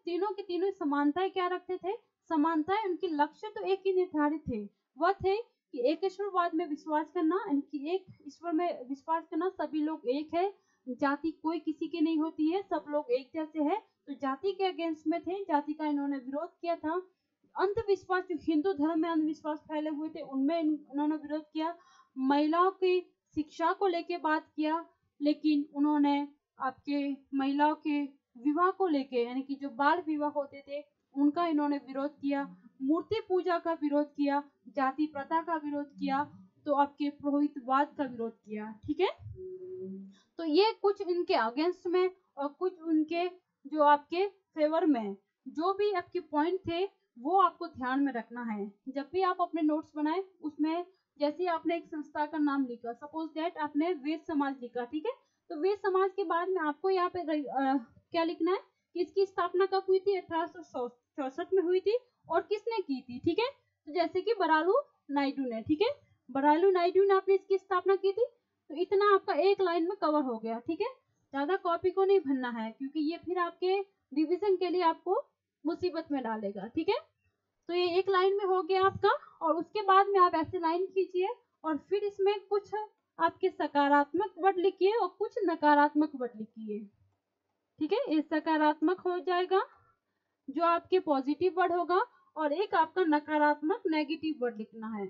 तीनों की तीनों समानताएं क्या रखते थे? समानताएं, उनके लक्ष्य तो एक ही निर्धारित थे, वह थे कि एक ईश्वरवाद में विश्वास करना, यानी कि एक ईश्वर में विश्वास करना, सभी लोग एक है, जाति कोई किसी की नहीं होती है, सब लोग एक जैसे है। तो जाति के अगेंस्ट में थे, जाति का इन्होंने विरोध किया था। अंधविश्वास, जो हिंदू धर्म में अंधविश्वास फैले हुए थे, उनमें उन्होंने विरोध किया। महिलाओं की शिक्षा को लेके बात किया, लेकिन उन्होंने आपके महिलाओं के विवाह को लेके, यानी कि जो बाल विवाह होते थे उनका इन्होंने विरोध किया। मूर्ति पूजा का विरोध किया, जाति प्रथा का विरोध किया, तो आपके पुरोहितवाद का विरोध किया। ठीक है, तो ये कुछ इनके अगेंस्ट में और कुछ उनके जो आपके फेवर में जो भी आपके पॉइंट थे वो आपको ध्यान में रखना है। जब भी आप अपने नोट्स बनाए, उसमें जैसे आपने एक संस्था का नाम लिखा, सपोज दैट आपने वेद समाज लिखा, ठीक है, तो वेद समाज के बाद में आपको यहाँ पे क्या लिखना है किसकी स्थापना कब हुई थी? 1864 में हुई थी। और किसने की थी? ठीक है, तो जैसे कि बरालू नायडू ने, ठीक है, बरालू नायडू ने आपने इसकी स्थापना की थी। तो इतना आपका एक लाइन में कवर हो गया, ठीक है। ज्यादा कॉपी को नहीं भरना है, क्योंकि ये फिर आपके रिवीजन के लिए आपको मुसीबत में डालेगा, ठीक है। तो ये एक लाइन में हो गया आपका, और उसके बाद में आप ऐसे लाइन खींचिए और फिर इसमें कुछ आपके सकारात्मक वर्ड लिखिए और कुछ नकारात्मक वर्ड लिखिए, ठीक है। ये सकारात्मक हो जाएगा जो आपके पॉजिटिव वर्ड होगा, और एक आपका नकारात्मक नेगेटिव वर्ड लिखना है,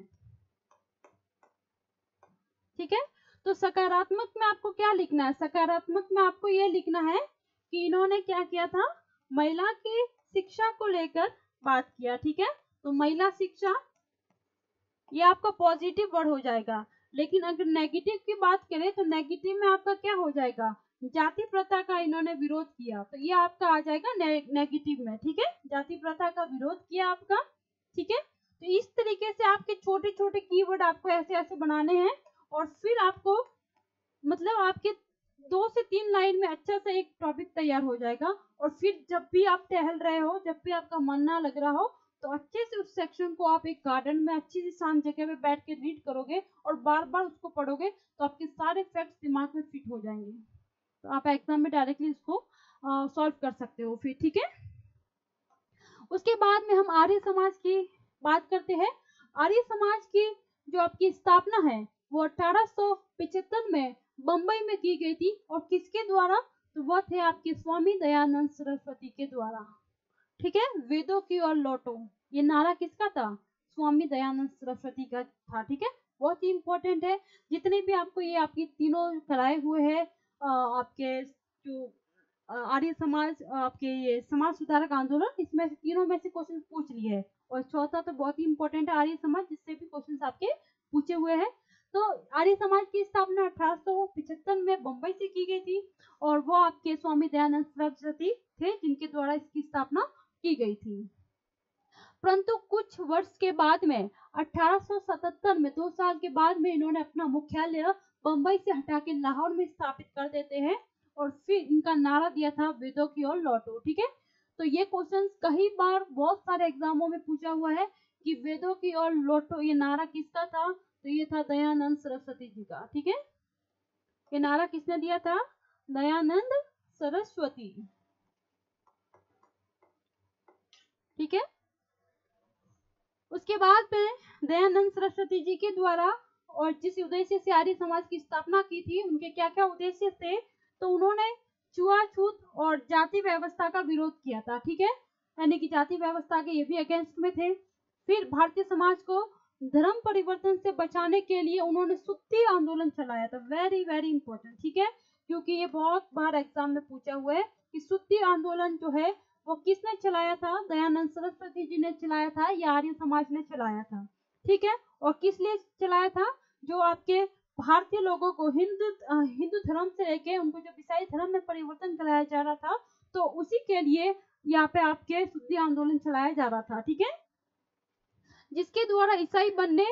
ठीक है। तो सकारात्मक में आपको क्या लिखना है? सकारात्मक में आपको ये लिखना है कि इन्होंने क्या किया था, महिला की शिक्षा को लेकर बात किया, ठीक है। तो महिला शिक्षा, ये आपका पॉजिटिव वर्ड हो जाएगा। लेकिन अगर नेगेटिव की बात करें तो नेगेटिव में आपका क्या हो जाएगा? जाति प्रथा का इन्होंने विरोध किया, तो ये आपका आ जाएगा नेगेटिव में, ठीक है। जाति प्रथा का विरोध किया आपका, ठीक है। तो इस तरीके से आपके छोटे छोटे कीवर्ड आपको ऐसे ऐसे बनाने हैं, और फिर आपको मतलब आपके 2 से 3 लाइन में अच्छा सा एक टॉपिक तैयार हो जाएगा। और फिर जब भी आप टहल रहे हो, जब भी आपका मन ना लग रहा हो, तो अच्छे से उस सेक्शन को आप एक गार्डन में अच्छी सी शांत जगह पे बैठ के रीड करोगे और बार बार उसको पढ़ोगे, तो आपके सारे फैक्ट्स दिमाग में फिट हो जाएंगे। तो आप एग्जाम में डायरेक्टली इसको सॉल्व कर सकते हो फिर, ठीक है। उसके बाद में हम आर्य समाज की बात करते हैं। आर्य समाज की जो आपकी स्थापना है वो 1875 में बंबई में की गई थी, और किसके द्वारा? तो वह थे आपके स्वामी दयानंद सरस्वती के द्वारा, ठीक है। वेदों की ओर लौटो, ये नारा किसका था? स्वामी दयानंद सरस्वती का था, ठीक है। बहुत ही इंपॉर्टेंट है। जितने भी आपको ये आपकी तीनों कराए हुए हैं, आपके जो आर्य समाज, आपके ये समाज सुधारक आंदोलन, इसमें से तीनों में से क्वेश्चन पूछ लिए है। और चौथा तो बहुत ही इंपॉर्टेंट है, आर्य समाज, जिससे भी क्वेश्चन आपके पूछे हुए हैं। तो आर्य समाज की स्थापना 1875 में बंबई से की गई थी, और वो आपके स्वामी दयानंद सरस्वती थे जिनके द्वारा इसकी स्थापना की गई थी। परंतु कुछ वर्ष के बाद में 1877 में 2 साल के बाद में इन्होंने अपना मुख्यालय बंबई से हटा के लाहौर में स्थापित कर देते हैं, और फिर इनका नारा दिया था वेदों की ओर लौटो, ठीक है। तो ये क्वेश्चन कई बार बहुत सारे एग्जामों में पूछा हुआ है कि वेदों की ओर लौटो ये नारा किसका था? तो ये था दयानंद सरस्वती जी का, ठीक है। ये नारा किसने दिया था? दयानंद सरस्वती, ठीक है। उसके बाद में दयानंद सरस्वती जी के द्वारा, और जिस उद्देश्य से आर्य समाज की स्थापना की थी, उनके क्या क्या उद्देश्य थे? तो उन्होंने छुआछूत और जाति व्यवस्था का विरोध किया था, ठीक है। यानी कि जाति व्यवस्था के ये भी अगेंस्ट में थे। फिर भारतीय समाज को धर्म परिवर्तन से बचाने के लिए उन्होंने शुद्धि आंदोलन चलाया था। वेरी वेरी इंपॉर्टेंट, ठीक है, क्योंकि ये बहुत बार एग्जाम में पूछा हुआ है कि शुद्धि आंदोलन जो है वो किसने चलाया था? दयानंद सरस्वती जी ने चलाया था, या आर्य समाज ने चलाया था, ठीक है। और किस लिए चलाया था? जो आपके भारतीय लोगों को हिंदू धर्म से लेके उनको जब ईसाई धर्म में परिवर्तन कराया जा रहा था, तो उसी के लिए यहाँ पे आपके शुद्धि आंदोलन चलाया जा रहा था, ठीक है, जिसके द्वारा ईसाई बनने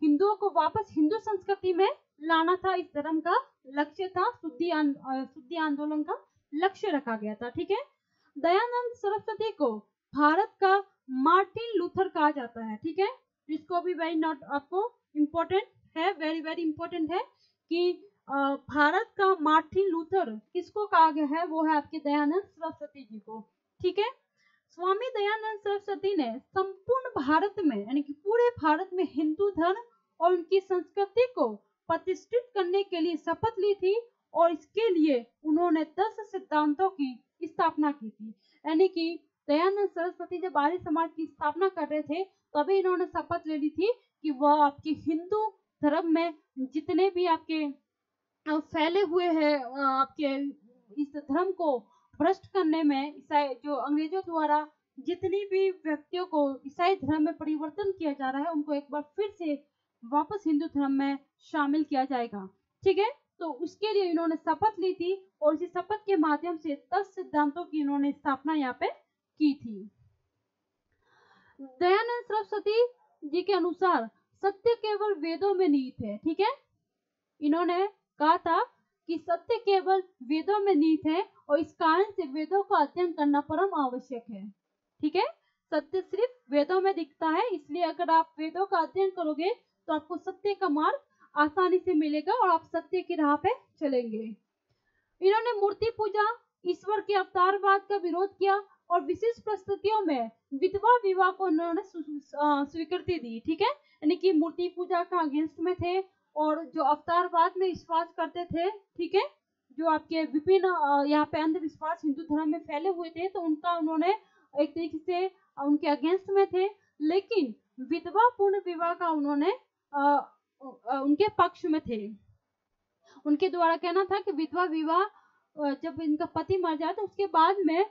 हिंदुओं को वापस हिंदू संस्कृति में लाना था। इस धर्म का लक्ष्य था, शुद्धि आंदोलन का लक्ष्य रखा गया था, ठीक है। दयानंद सरस्वती को भारत का मार्टिन लूथर कहा जाता है, ठीक है। इसको भी वेरी नोट आपको इम्पोर्टेंट है, वेरी वेरी इंपॉर्टेंट है कि भारत का मार्टिन लूथर किसको कहा गया है? वो है आपके दयानंद सरस्वती जी को, ठीक है। स्वामी दयानंद सरस्वती ने संपूर्ण भारत में, यानी कि पूरे भारत में हिंदू धर्म और उनकी संस्कृति को प्रतिष्ठित करने के लिए शपथ ली थी, और इसके लिए उन्होंने 10 सिद्धांतों की स्थापना की थी। यानी कि दयानंद सरस्वती जब आर्य समाज की स्थापना कर रहे थे, तभी इन्होंने शपथ ले ली थी कि वह आपके हिंदू धर्म में जितने भी आपके फैले हुए हैं, आपके इस धर्म को भ्रष्ट करने में, ईसाई जो अंग्रेजों द्वारा जितनी भी व्यक्तियों को ईसाई धर्म में परिवर्तन किया जा रहा है, उनको एक बार फिर से वापस हिंदू धर्म में शामिल किया जाएगा, ठीक है। तो उसके लिए इन्होंने शपथ ली थी, और इसी शपथ के माध्यम से 10 सिद्धांतों की इन्होंने स्थापना यहाँ पे की थी। दयानंद सरस्वती जी के अनुसार सत्य केवल वेदों में निहित है, ठीक है। इन्होंने कहा था कि सत्य केवल वेदों में निहित है और इस कारण से वेदों का अध्ययन करना परम आवश्यक है। ठीक है, सत्य सिर्फ वेदों में दिखता है, इसलिए अगर आप वेदों का अध्ययन करोगे तो आपको सत्य का मार्ग आसानी से मिलेगा और आप सत्य की राह पे चलेंगे। इन्होंने मूर्ति पूजा, ईश्वर के अवतारवाद का विरोध किया और विशिष्ट परिस्थितियों में विधवा विवाह को उन्होंने स्वीकृति दी। ठीक है, यानी कि मूर्ति पूजा का अगेंस्ट में थे और जो अवतारवाद में विश्वास करते थे, ठीक है, जो आपके विभिन्न यहाँ पे अंधविश्वास हिंदू धर्म में फैले हुए थे, तो उनका उन्होंने एक तरीके से उनके अगेंस्ट में थे, लेकिन विधवा पूर्ण विवाह का उन्होंने उनके पक्ष में थे। उनके द्वारा कहना था कि विधवा विवाह जब इनका पति मर जाए तो उसके बाद में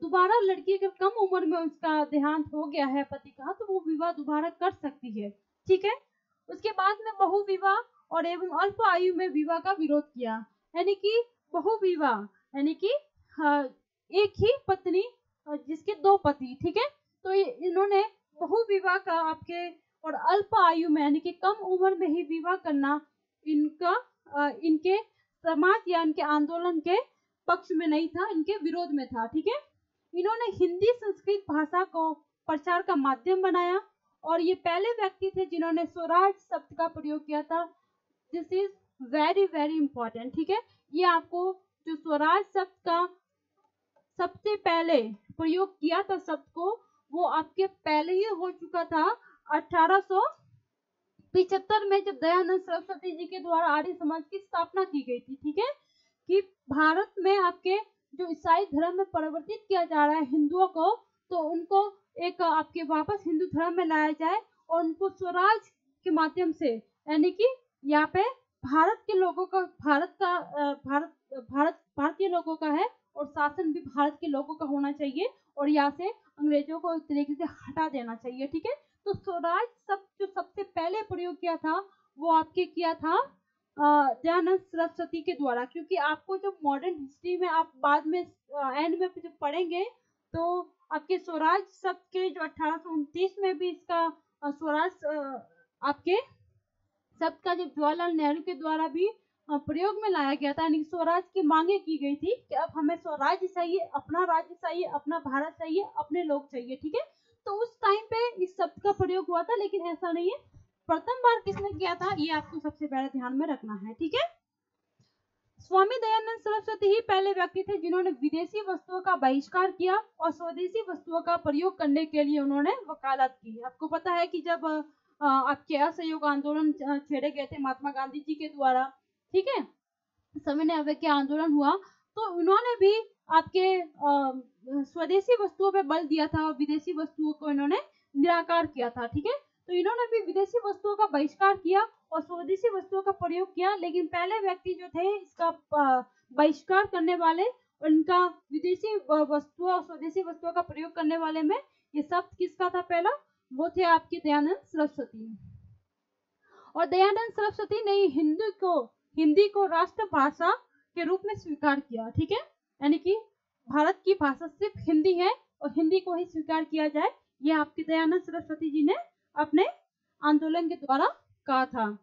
दोबारा लड़की अगर कम उम्र में उसका देहांत हो गया है पति का, तो वो विवाह दोबारा कर सकती है। ठीक है, उसके बाद में बहु विवाह और एवं अल्प आयु में विवाह का विरोध किया, यानी कि बहु विवाह यानी कि एक ही पत्नी जिसके दो पति। ठीक है, तो इन्होंने बहु विवाह का आपके और अल्प आयु में यानी कि कम उम्र में ही विवाह करना इनका इनके समाज या इनके आंदोलन के पक्ष में नहीं था, इनके विरोध में था। ठीक है, इन्होंने हिंदी संस्कृत भाषा को प्रचार का माध्यम बनाया और ये पहले व्यक्ति थे जिन्होंने स्वराज शब्द का प्रयोग किया था। This is very very important. ठीक है, ये आपको जो स्वराज शब्द का सबसे पहले प्रयोग किया था शब्द को, वो आपके पहले ही हो चुका था 1875 में, जब दयानंद सरस्वती जी के द्वारा आर्य समाज की स्थापना की गई थी। ठीक है, कि भारत में आपके जो ईसाई धर्म में परिवर्तित किया जा रहा है हिंदुओं को, तो उनको एक आपके वापस हिंदू धर्म में लाया जाए और उनको स्वराज के माध्यम से, यानी कि यहाँ पे भारत के लोगों का भारतीय लोगों का है और शासन भी भारत के लोगों का होना चाहिए और यहाँ से अंग्रेजों को एक तरीके से हटा देना चाहिए। ठीक है, तो स्वराज शब्द जो सबसे पहले प्रयोग किया था वो आपके किया था दयानंद सरस्वती के द्वारा, क्योंकि आपको जो मॉडर्न हिस्ट्री में आप बाद में एंड में जब पढ़ेंगे तो आपके स्वराज शब्द के जो 1829 में भी इसका स्वराज आपके शब्द का जो जवाहरलाल नेहरू के द्वारा भी प्रयोग में लाया गया था, यानी स्वराज की मांगे की गई थी कि अब हमें स्वराज चाहिए, अपना राज्य चाहिए, अपना भारत चाहिए, अपने लोग चाहिए। ठीक है, तो उस टाइम पे इस शब्द का प्रयोग हुआ था, लेकिन ऐसा नहीं है प्रथम बार किसने किया था ये आपको सबसे पहले ध्यान में रखना है। ठीक है, स्वामी दयानंद सरस्वती ही पहले व्यक्ति थे जिन्होंने विदेशी वस्तुओं का बहिष्कार किया और स्वदेशी वस्तुओं का प्रयोग करने के लिए उन्होंने वकालत की। आपको पता है कि जब आपके असहयोग आंदोलन छेड़े गए थे महात्मा गांधी जी के द्वारा, ठीक है, सविनय अवज्ञा आंदोलन हुआ, तो उन्होंने भी आपके स्वदेशी वस्तुओं पे बल दिया था और विदेशी वस्तुओं को इन्होंने निराकार किया था। ठीक है, तो इन्होंने भी विदेशी वस्तुओं का बहिष्कार किया और स्वदेशी वस्तुओं का प्रयोग किया, लेकिन पहले व्यक्ति जो थे इसका बहिष्कार करने वाले, उनका विदेशी वस्तुओं और स्वदेशी वस्तुओं का प्रयोग करने वाले में ये शब्द किसका था पहला, वो थे आपके दयानंद सरस्वती। और दयानंद सरस्वती ने हिंदी को राष्ट्रभाषा के रूप में स्वीकार किया। ठीक है, यानी कि भारत की भाषा सिर्फ हिंदी है और हिंदी को ही स्वीकार किया जाए, ये आपके दयानंद सरस्वती जी ने अपने आंदोलन के द्वारा कहा था।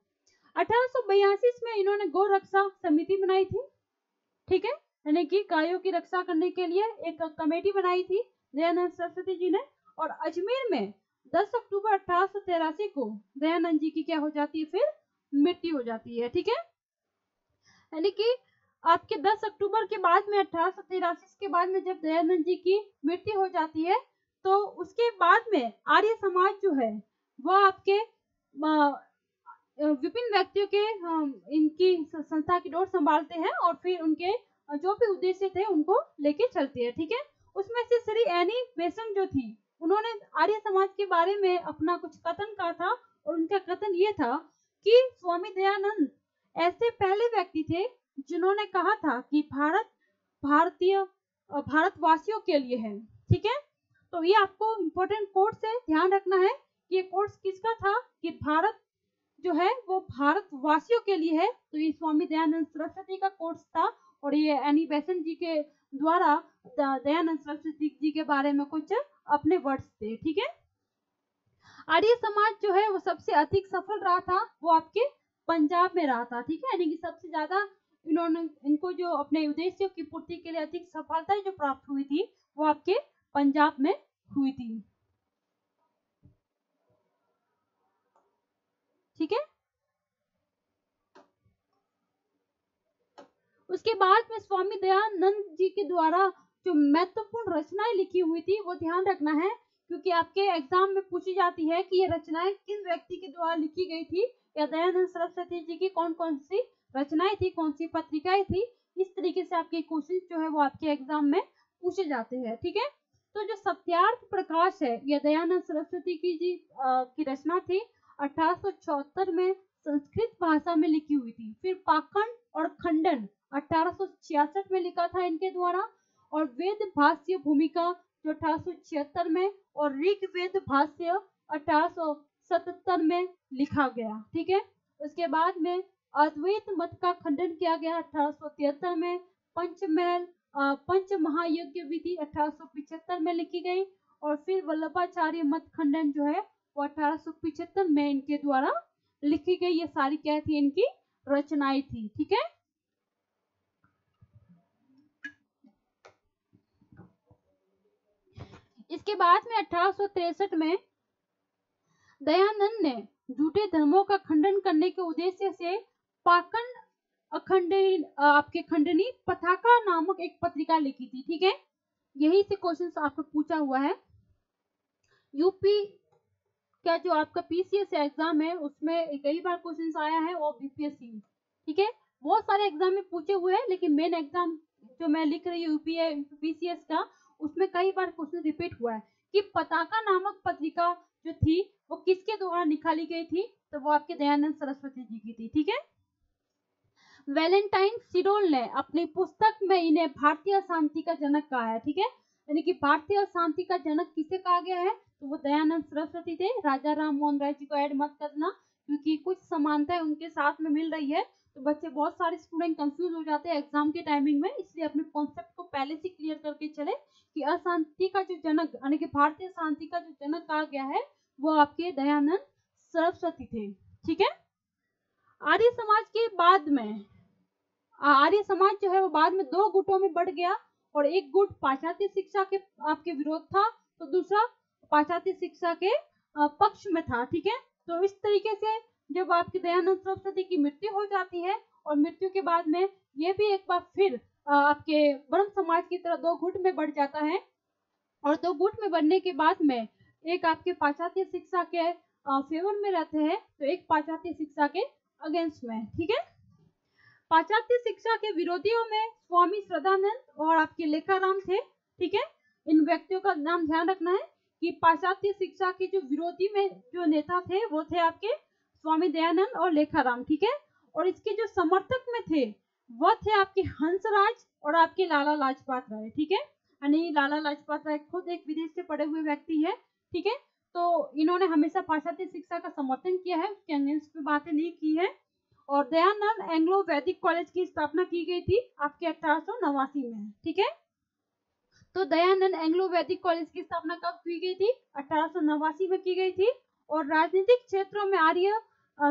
1882 में इन्होंने गौ रक्षा समिति बनाई थी। ठीक है, यानी कि गायों की रक्षा करने के लिए एक कमेटी बनाई थी दयानंद सरस्वती जी ने। और अजमेर में 10 अक्टूबर 1883 को दयानंद जी की क्या हो जाती है, फिर मृत्यु हो जाती है। ठीक है, यानी कि आपके 10 अक्टूबर के बाद में 1883 के बाद में जब दयानंद जी की मृत्यु हो जाती है, तो उसके बाद में आर्य समाज जो है वह आपके विभिन्न व्यक्तियों के इनकी संस्था की डोर संभालते हैं और फिर उनके जो भी उद्देश्य थे उनको लेके चलते हैं। ठीक है, उसमें से श्री एनी बेसेंट जो थी, उन्होंने आर्य समाज के बारे में अपना कुछ कथन कहा था और उनका कथन ये था कि स्वामी दयानंद ऐसे पहले व्यक्ति थे जिन्होंने कहा था कि भारतवासियों के लिए है। ठीक है, तो ये आपको इम्पोर्टेंट कोट से ध्यान रखना है कि ये कोट किसका था, कि भारत जो है वो भारतवासियों के लिए है, तो ये स्वामी दयानंद सरस्वती का कोर्स था और ये एनी बेसेंट जी के द्वारा दयानंद सरस्वती जी के बारे में कुछ अपने वर्ड्स थे। ठीक है, आर्य समाज जो है वो सबसे अधिक सफल रहा था, वो आपके पंजाब में रहा था। ठीक है, यानी कि सबसे ज्यादा इन्होंने इनको जो अपने उद्देश्यों की पूर्ति के लिए अधिक सफलता जो प्राप्त हुई थी वो आपके पंजाब में हुई थी। ठीक है। उसके बाद में स्वामी दयानंद जी के द्वारा जो महत्वपूर्ण रचनाएं लिखी हुई थी वो ध्यान रखना है, क्योंकि आपके एग्जाम में पूछी जाती है कि ये रचनाएं किन व्यक्ति के द्वारा लिखी गई थी, या दयानंद सरस्वती जी की कौन कौन सी रचनाएं थी, कौन सी पत्रिकाएं थी। इस तरीके से आपके क्वेश्चन जो है वो आपके एग्जाम में पूछे जाते हैं। ठीक है। तो जो सत्यार्थ प्रकाश है यह दयानंद सरस्वती की जी की रचना थी, 1874 में संस्कृत भाषा में लिखी हुई थी। फिर पाखंड और खंडन 1866 में लिखा था इनके द्वारा, और वेद भाष्य भूमिका जो 1876 में, और ऋग्वेद भाष्य 1877 में लिखा गया। ठीक है। उसके बाद में अद्वैत मत का खंडन किया गया 1873 में। पंच महायज्ञ विधि 1875 में लिखी गई, और फिर वल्लभाचार्य मत खंडन जो है वो 1875 में इनके द्वारा लिखी गई। ये सारी क्या थी, इनकी रचनाएं थी। ठीक है। इसके बाद में 1863 में दयानंद ने झूठे धर्मों का खंडन करने के उद्देश्य से पाखंड अखंडनी आपके खंडनी पताका नामक एक पत्रिका लिखी थी। ठीक है। यही से क्वेश्चन आपको पूछा हुआ है। यूपी का जो आपका पीसीएस एग्जाम है उसमें कई बार क्वेश्चन आया है, और बीपीएससी। ठीक है। बहुत सारे एग्जाम में पूछे हुए हैं, लेकिन मेन एग्जाम जो मैं लिख रही हूँ पीसीएस का, उसमें कई बार क्वेश्चन रिपीट हुआ है कि पताका नामक पत्रिका जो थी वो किसके द्वारा निकाली गई थी, तो वो आपके दयानंद सरस्वती जी की थी। ठीक है। वैलेंटाइन सिरोल ने अपनी पुस्तक में इन्हें भारतीय शांति का जनक कहा है। ठीक है। यानी कि भारतीय शांति का जनक किसे कहा गया है, तो वो दयानंद सरस्वती थे। राजा राम मोहन राय जी को ऐड मत करना, क्योंकि कुछ समानताएं उनके साथ में मिल रही है, तो बच्चे बहुत सारे स्टूडेंट कंफ्यूज हो जाते हैं एग्जाम के टाइमिंग में। इसलिए अपने कॉन्सेप्ट को पहले से क्लियर करके चले कि अशांति का जो जनक यानी कि भारतीय शांति का जो जनक कहा गया है वो आपके दयानंद सरस्वती थे। ठीक है। आर्य समाज के बाद में आर्य समाज जो है वो बाद में दो गुटों में बढ़ गया, और एक गुट पाश्चात्य शिक्षा के आपके विरोध था, तो दूसरा पाश्चात्य शिक्षा के पक्ष में था। ठीक है। तो इस तरीके से जब आपकी दयानंद सरस्वती की मृत्यु हो जाती है, और मृत्यु के बाद में ये भी एक बार फिर आपके ब्रह्म समाज की तरह दो गुट में बढ़ जाता है, और दो गुट में बढ़ने के बाद में एक आपके पाश्चात्य शिक्षा के फेवर में रहते हैं, तो एक पाश्चात्य शिक्षा के अगेंस्ट में। ठीक है। पाश्चात्य शिक्षा के विरोधियों में स्वामी श्रद्धानंद और आपके लेखाराम थे। ठीक है। इन व्यक्तियों का नाम ध्यान रखना है कि पाश्चात्य शिक्षा के जो विरोधी में जो नेता थे वो थे आपके स्वामी दयानंद और लेखाराम। ठीक है। और इसके जो समर्थक में थे वो थे आपके हंसराज और आपके लाला लाजपत राय। ठीक है। यानी लाला लाजपत राय खुद एक विदेश से पढ़े हुए व्यक्ति है। ठीक है। तो इन्होंने हमेशा पाश्चात्य शिक्षा का समर्थन किया है, उसके अगेंस्ट में बातें नहीं की है। और दयानंद एंग्लो वैदिक कॉलेज की स्थापना की गई थी आपके 1889 में। ठीक है। तो दयानंद एंग्लो वैदिक कॉलेज की स्थापना कब की गई थी, 1889 में की गई थी। और राजनीतिक क्षेत्रों में आर्य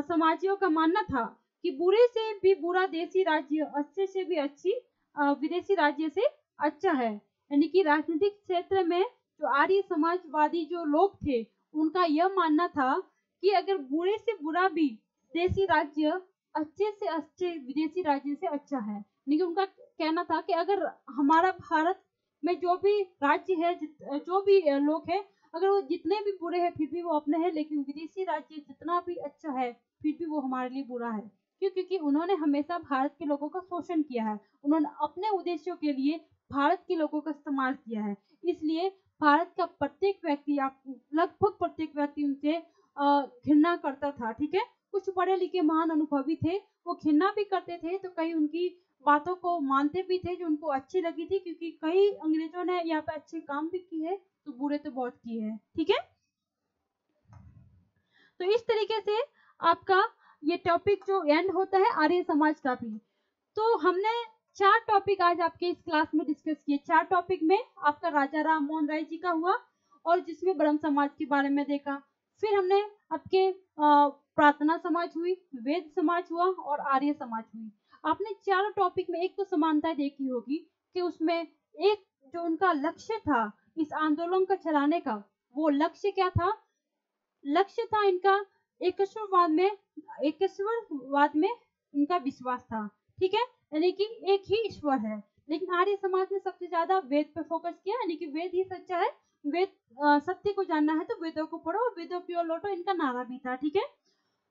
समाजियों का मानना था कि बुरे से भी बुरा देसी राज्य अच्छे से भी अच्छी विदेशी राज्य से अच्छा है। यानी कि राजनीतिक क्षेत्र में जो आर्य समाजवादी जो लोग थे उनका यह मानना था कि अगर बुरे से बुरा भी देसी राज्य अच्छे से अच्छे विदेशी राज्य से अच्छा है। यानी कि उनका कहना था कि अगर हमारा भारत में जो भी राज्य है जो भी लोग हैं, अगर वो जितने भी बुरे हैं फिर भी वो अपने हैं, लेकिन विदेशी राज्य जितना भी अच्छा है फिर भी वो हमारे लिए बुरा है। क्यों? क्योंकि उन्होंने हमेशा भारत के लोगों का शोषण किया है, उन्होंने अपने उद्देश्यों के लिए भारत के लोगों का इस्तेमाल किया है। इसलिए भारत का प्रत्येक व्यक्ति लगभग प्रत्येक व्यक्ति उनसे घृणा करता था। ठीक है। कुछ पढ़े लिखे महान अनुभवी थे, वो घृणा भी करते थे, तो कई उनकी बातों को मानते भी थे जो उनको अच्छी लगी थी, क्योंकि कई अंग्रेजों ने यहाँ पे अच्छे काम भी किए हैं तो बुरे तो बहुत किए हैं। ठीक है। तो इस तरीके से आपका ये टॉपिक जो एंड होता है आर्य समाज का भी। तो हमने 4 टॉपिक आज आपके इस क्लास में डिस्कस किए। 4 टॉपिक में आपका राजा राम मोहन राय जी का हुआ, और जिसमें ब्रह्म समाज के बारे में देखा। फिर हमने आपके प्रार्थना समाज हुई, वेद समाज हुआ, और आर्य समाज हुई। आपने चारों टॉपिक में एक तो समानता देखी होगी कि उसमें एक जो उनका लक्ष्य था इस आंदोलन को चलाने का, वो लक्ष्य क्या था? लक्ष्य था इनका एकेश्वरवाद में इनका विश्वास था, ठीक है, यानी कि एक ही ईश्वर है। लेकिन आर्य समाज ने सबसे ज्यादा वेद पे फोकस किया, यानी कि वेद ही सच्चा है, वेद सत्य को जानना है तो वेदों को पढ़ो, वेदों की ओर लौटो, इनका नारा भी था, ठीक है।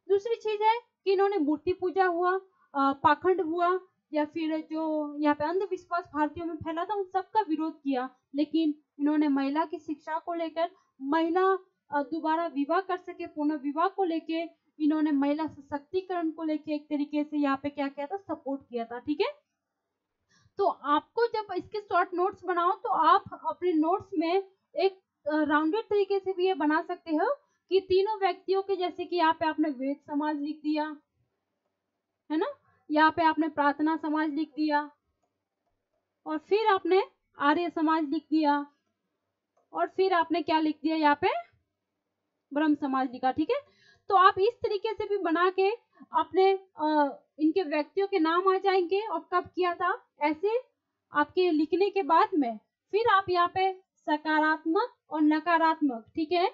दूसरी चीज है कि इन्होंने मूर्ति पूजा हुआ, पाखंड हुआ, या फिर जो यहाँ पे अंधविश्वास भारतीयों में फैला था उन सबका विरोध किया। लेकिन इन्होंने महिला की शिक्षा को लेकर, महिला दोबारा विवाह कर सके, पुनः विवाह को लेके, इन्होंने महिला सशक्तिकरण को लेके एक तरीके से यहाँ पे क्या किया था, सपोर्ट किया था, ठीक है। तो आपको जब इसके शॉर्ट नोट्स बनाओ तो आप अपने नोट्स में एक राउंडेड तरीके से भी ये बना सकते हो कि तीनों व्यक्तियों के, जैसे कि यहाँ पे आपने वेद समाज लिख दिया है ना, यहाँ पे आपने प्रार्थना समाज लिख दिया, और फिर आपने आर्य समाज लिख दिया, और फिर आपने क्या लिख दिया, यहाँ पे ब्रह्म समाज लिखा, ठीक है। तो आप इस तरीके से भी बना के अपने इनके व्यक्तियों के नाम आ जाएंगे और कब किया था, ऐसे आपके लिखने के बाद में फिर आप यहाँ पे सकारात्मक और नकारात्मक, ठीक है,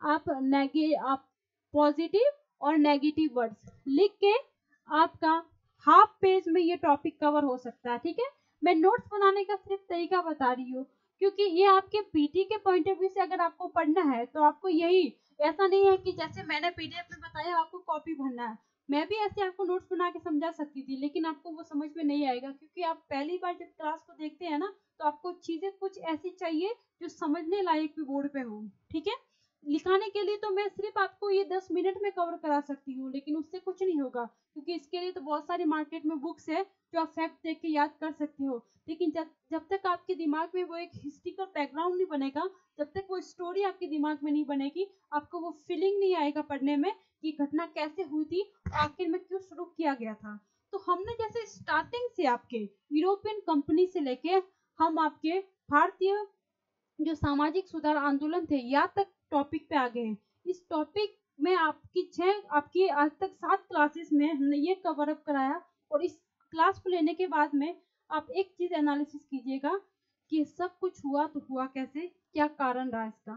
आप पॉजिटिव और नेगेटिव वर्ड्स लिख के आपका हाफ पेज में ये टॉपिक कवर हो सकता है, ठीक है। मैं नोट्स बनाने का सिर्फ तरीका बता रही हूँ, क्योंकि ये आपके पीटी के पॉइंट ऑफ व्यू से अगर आपको पढ़ना है तो आपको यही, ऐसा नहीं है कि जैसे मैंने पीडीएफ में बताया आपको कॉपी भरना है। मैं भी ऐसे आपको नोट्स बना के समझा सकती थी, लेकिन आपको वो समझ में नहीं आएगा, क्योंकि आप पहली बार जब क्लास को देखते हैं ना तो आपको चीजें कुछ ऐसी चाहिए जो समझने लायक भी बोर्ड पे हो, ठीक है। लिखाने के लिए तो मैं सिर्फ आपको ये 10 मिनट में कवर करा सकती हूँ, लेकिन उससे कुछ नहीं होगा, क्योंकि इसके लिए तो बहुत सारी मार्केट में बुक्स है जो आप फैक्ट देख के याद कर सकते हो। लेकिन जब तक आपके दिमाग में वो एक हिस्ट्रिकल बैकग्राउंड नहीं बनेगा, जब तक वो स्टोरी आपके दिमाग में नहीं बनेगी, आपको वो फीलिंग नहीं आएगा पढ़ने में कि घटना कैसे हुई थी, आखिर में क्यों शुरू किया गया था। तो हमने जैसे स्टार्टिंग से आपके यूरोपियन कंपनी से लेके हम आपके भारतीय जो सामाजिक सुधार आंदोलन थे यहाँ तक टॉपिक पे आ गए हैं। इस टॉपिक में आपकी आज तक 7 क्लासेस में हमने ये कवर अप कराया, और इस क्लास को लेने के बाद में आप एक चीज एनालिसिस कीजिएगा कि सब कुछ हुआ तो हुआ कैसे, क्या कारण रहा इसका।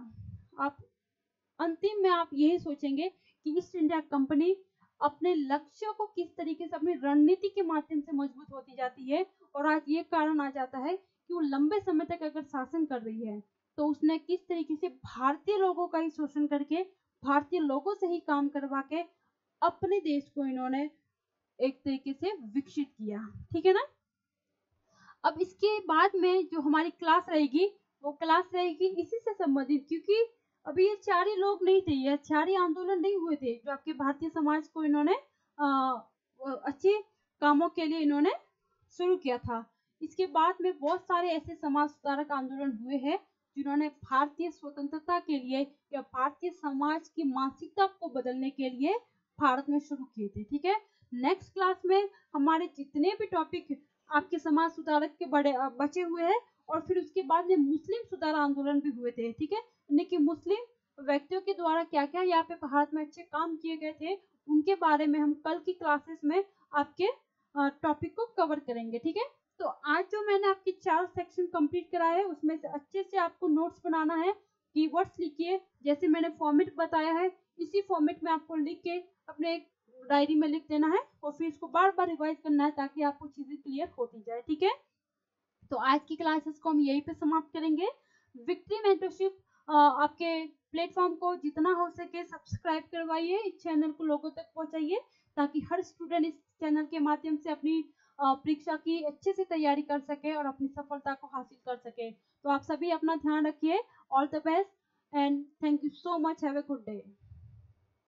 आप अंतिम में आप यही सोचेंगे कि ईस्ट इंडिया कंपनी अपने लक्ष्यों को किस तरीके से अपनी रणनीति के माध्यम से मजबूत होती जाती है, और आज ये कारण आ जाता है कि वो लंबे समय तक अगर शासन कर रही है तो उसने किस तरीके से भारतीय लोगों का ही शोषण करके, भारतीय लोगों से ही काम करवा के अपने देश को इन्होंने एक तरीके से विकसित किया, ठीक है ना। अब इसके बाद में जो हमारी क्लास रहेगी वो क्लास रहेगी इसी से संबंधित, क्योंकि अभी ये 4 ही लोग नहीं थे, ये 4 ही आंदोलन नहीं हुए थे जो आपके भारतीय समाज को इन्होंने अच्छे कामों के लिए इन्होंने शुरू किया था। इसके बाद में बहुत सारे ऐसे समाज सुधारक आंदोलन हुए हैं जिन्होंने भारतीय स्वतंत्रता के लिए या भारतीय समाज की मानसिकता को बदलने के लिए भारत में शुरू किए थे, ठीक है। नेक्स्ट क्लास में हमारे जितने भी टॉपिक आपके समाज सुधारक के बचे हुए हैं, और फिर उसके बाद में मुस्लिम सुधार आंदोलन भी हुए थे, ठीक है, यानी कि मुस्लिम व्यक्तियों के द्वारा क्या क्या यहाँ पे भारत में अच्छे काम किए गए थे, उनके बारे में हम कल की क्लासेस में आपके टॉपिक को कवर करेंगे, ठीक है। तो आज जो मैंने आपकी 4 सेक्शन कंप्लीट कराया है उसमें से अच्छे से आपको नोट्स बनाना है, कीवर्ड्स लिखिए, जैसे मैंने फॉर्मेट बताया है इसी फॉर्मेट में आपको लिख के अपने डायरी में लिख देना है, और फिर इसको बार बार रिवाइज करना है ताकि आपको चीजें क्लियर होती जाए, ठीक है। तो आज की क्लासेस को हम यहीं पे समाप्त करेंगे। विक्ट्री मेंटरशिप आपके प्लेटफॉर्म को जितना हो सके सब्सक्राइब करवाइए, इस चैनल को लोगों तक पहुंचाइए ताकि हर स्टूडेंट इस चैनल के माध्यम से अपनी परीक्षा की अच्छे से तैयारी कर सके और अपनी सफलता को हासिल कर सके। तो आप सभी अपना ध्यान रखिए। All the best and thank you so much. Have a good day.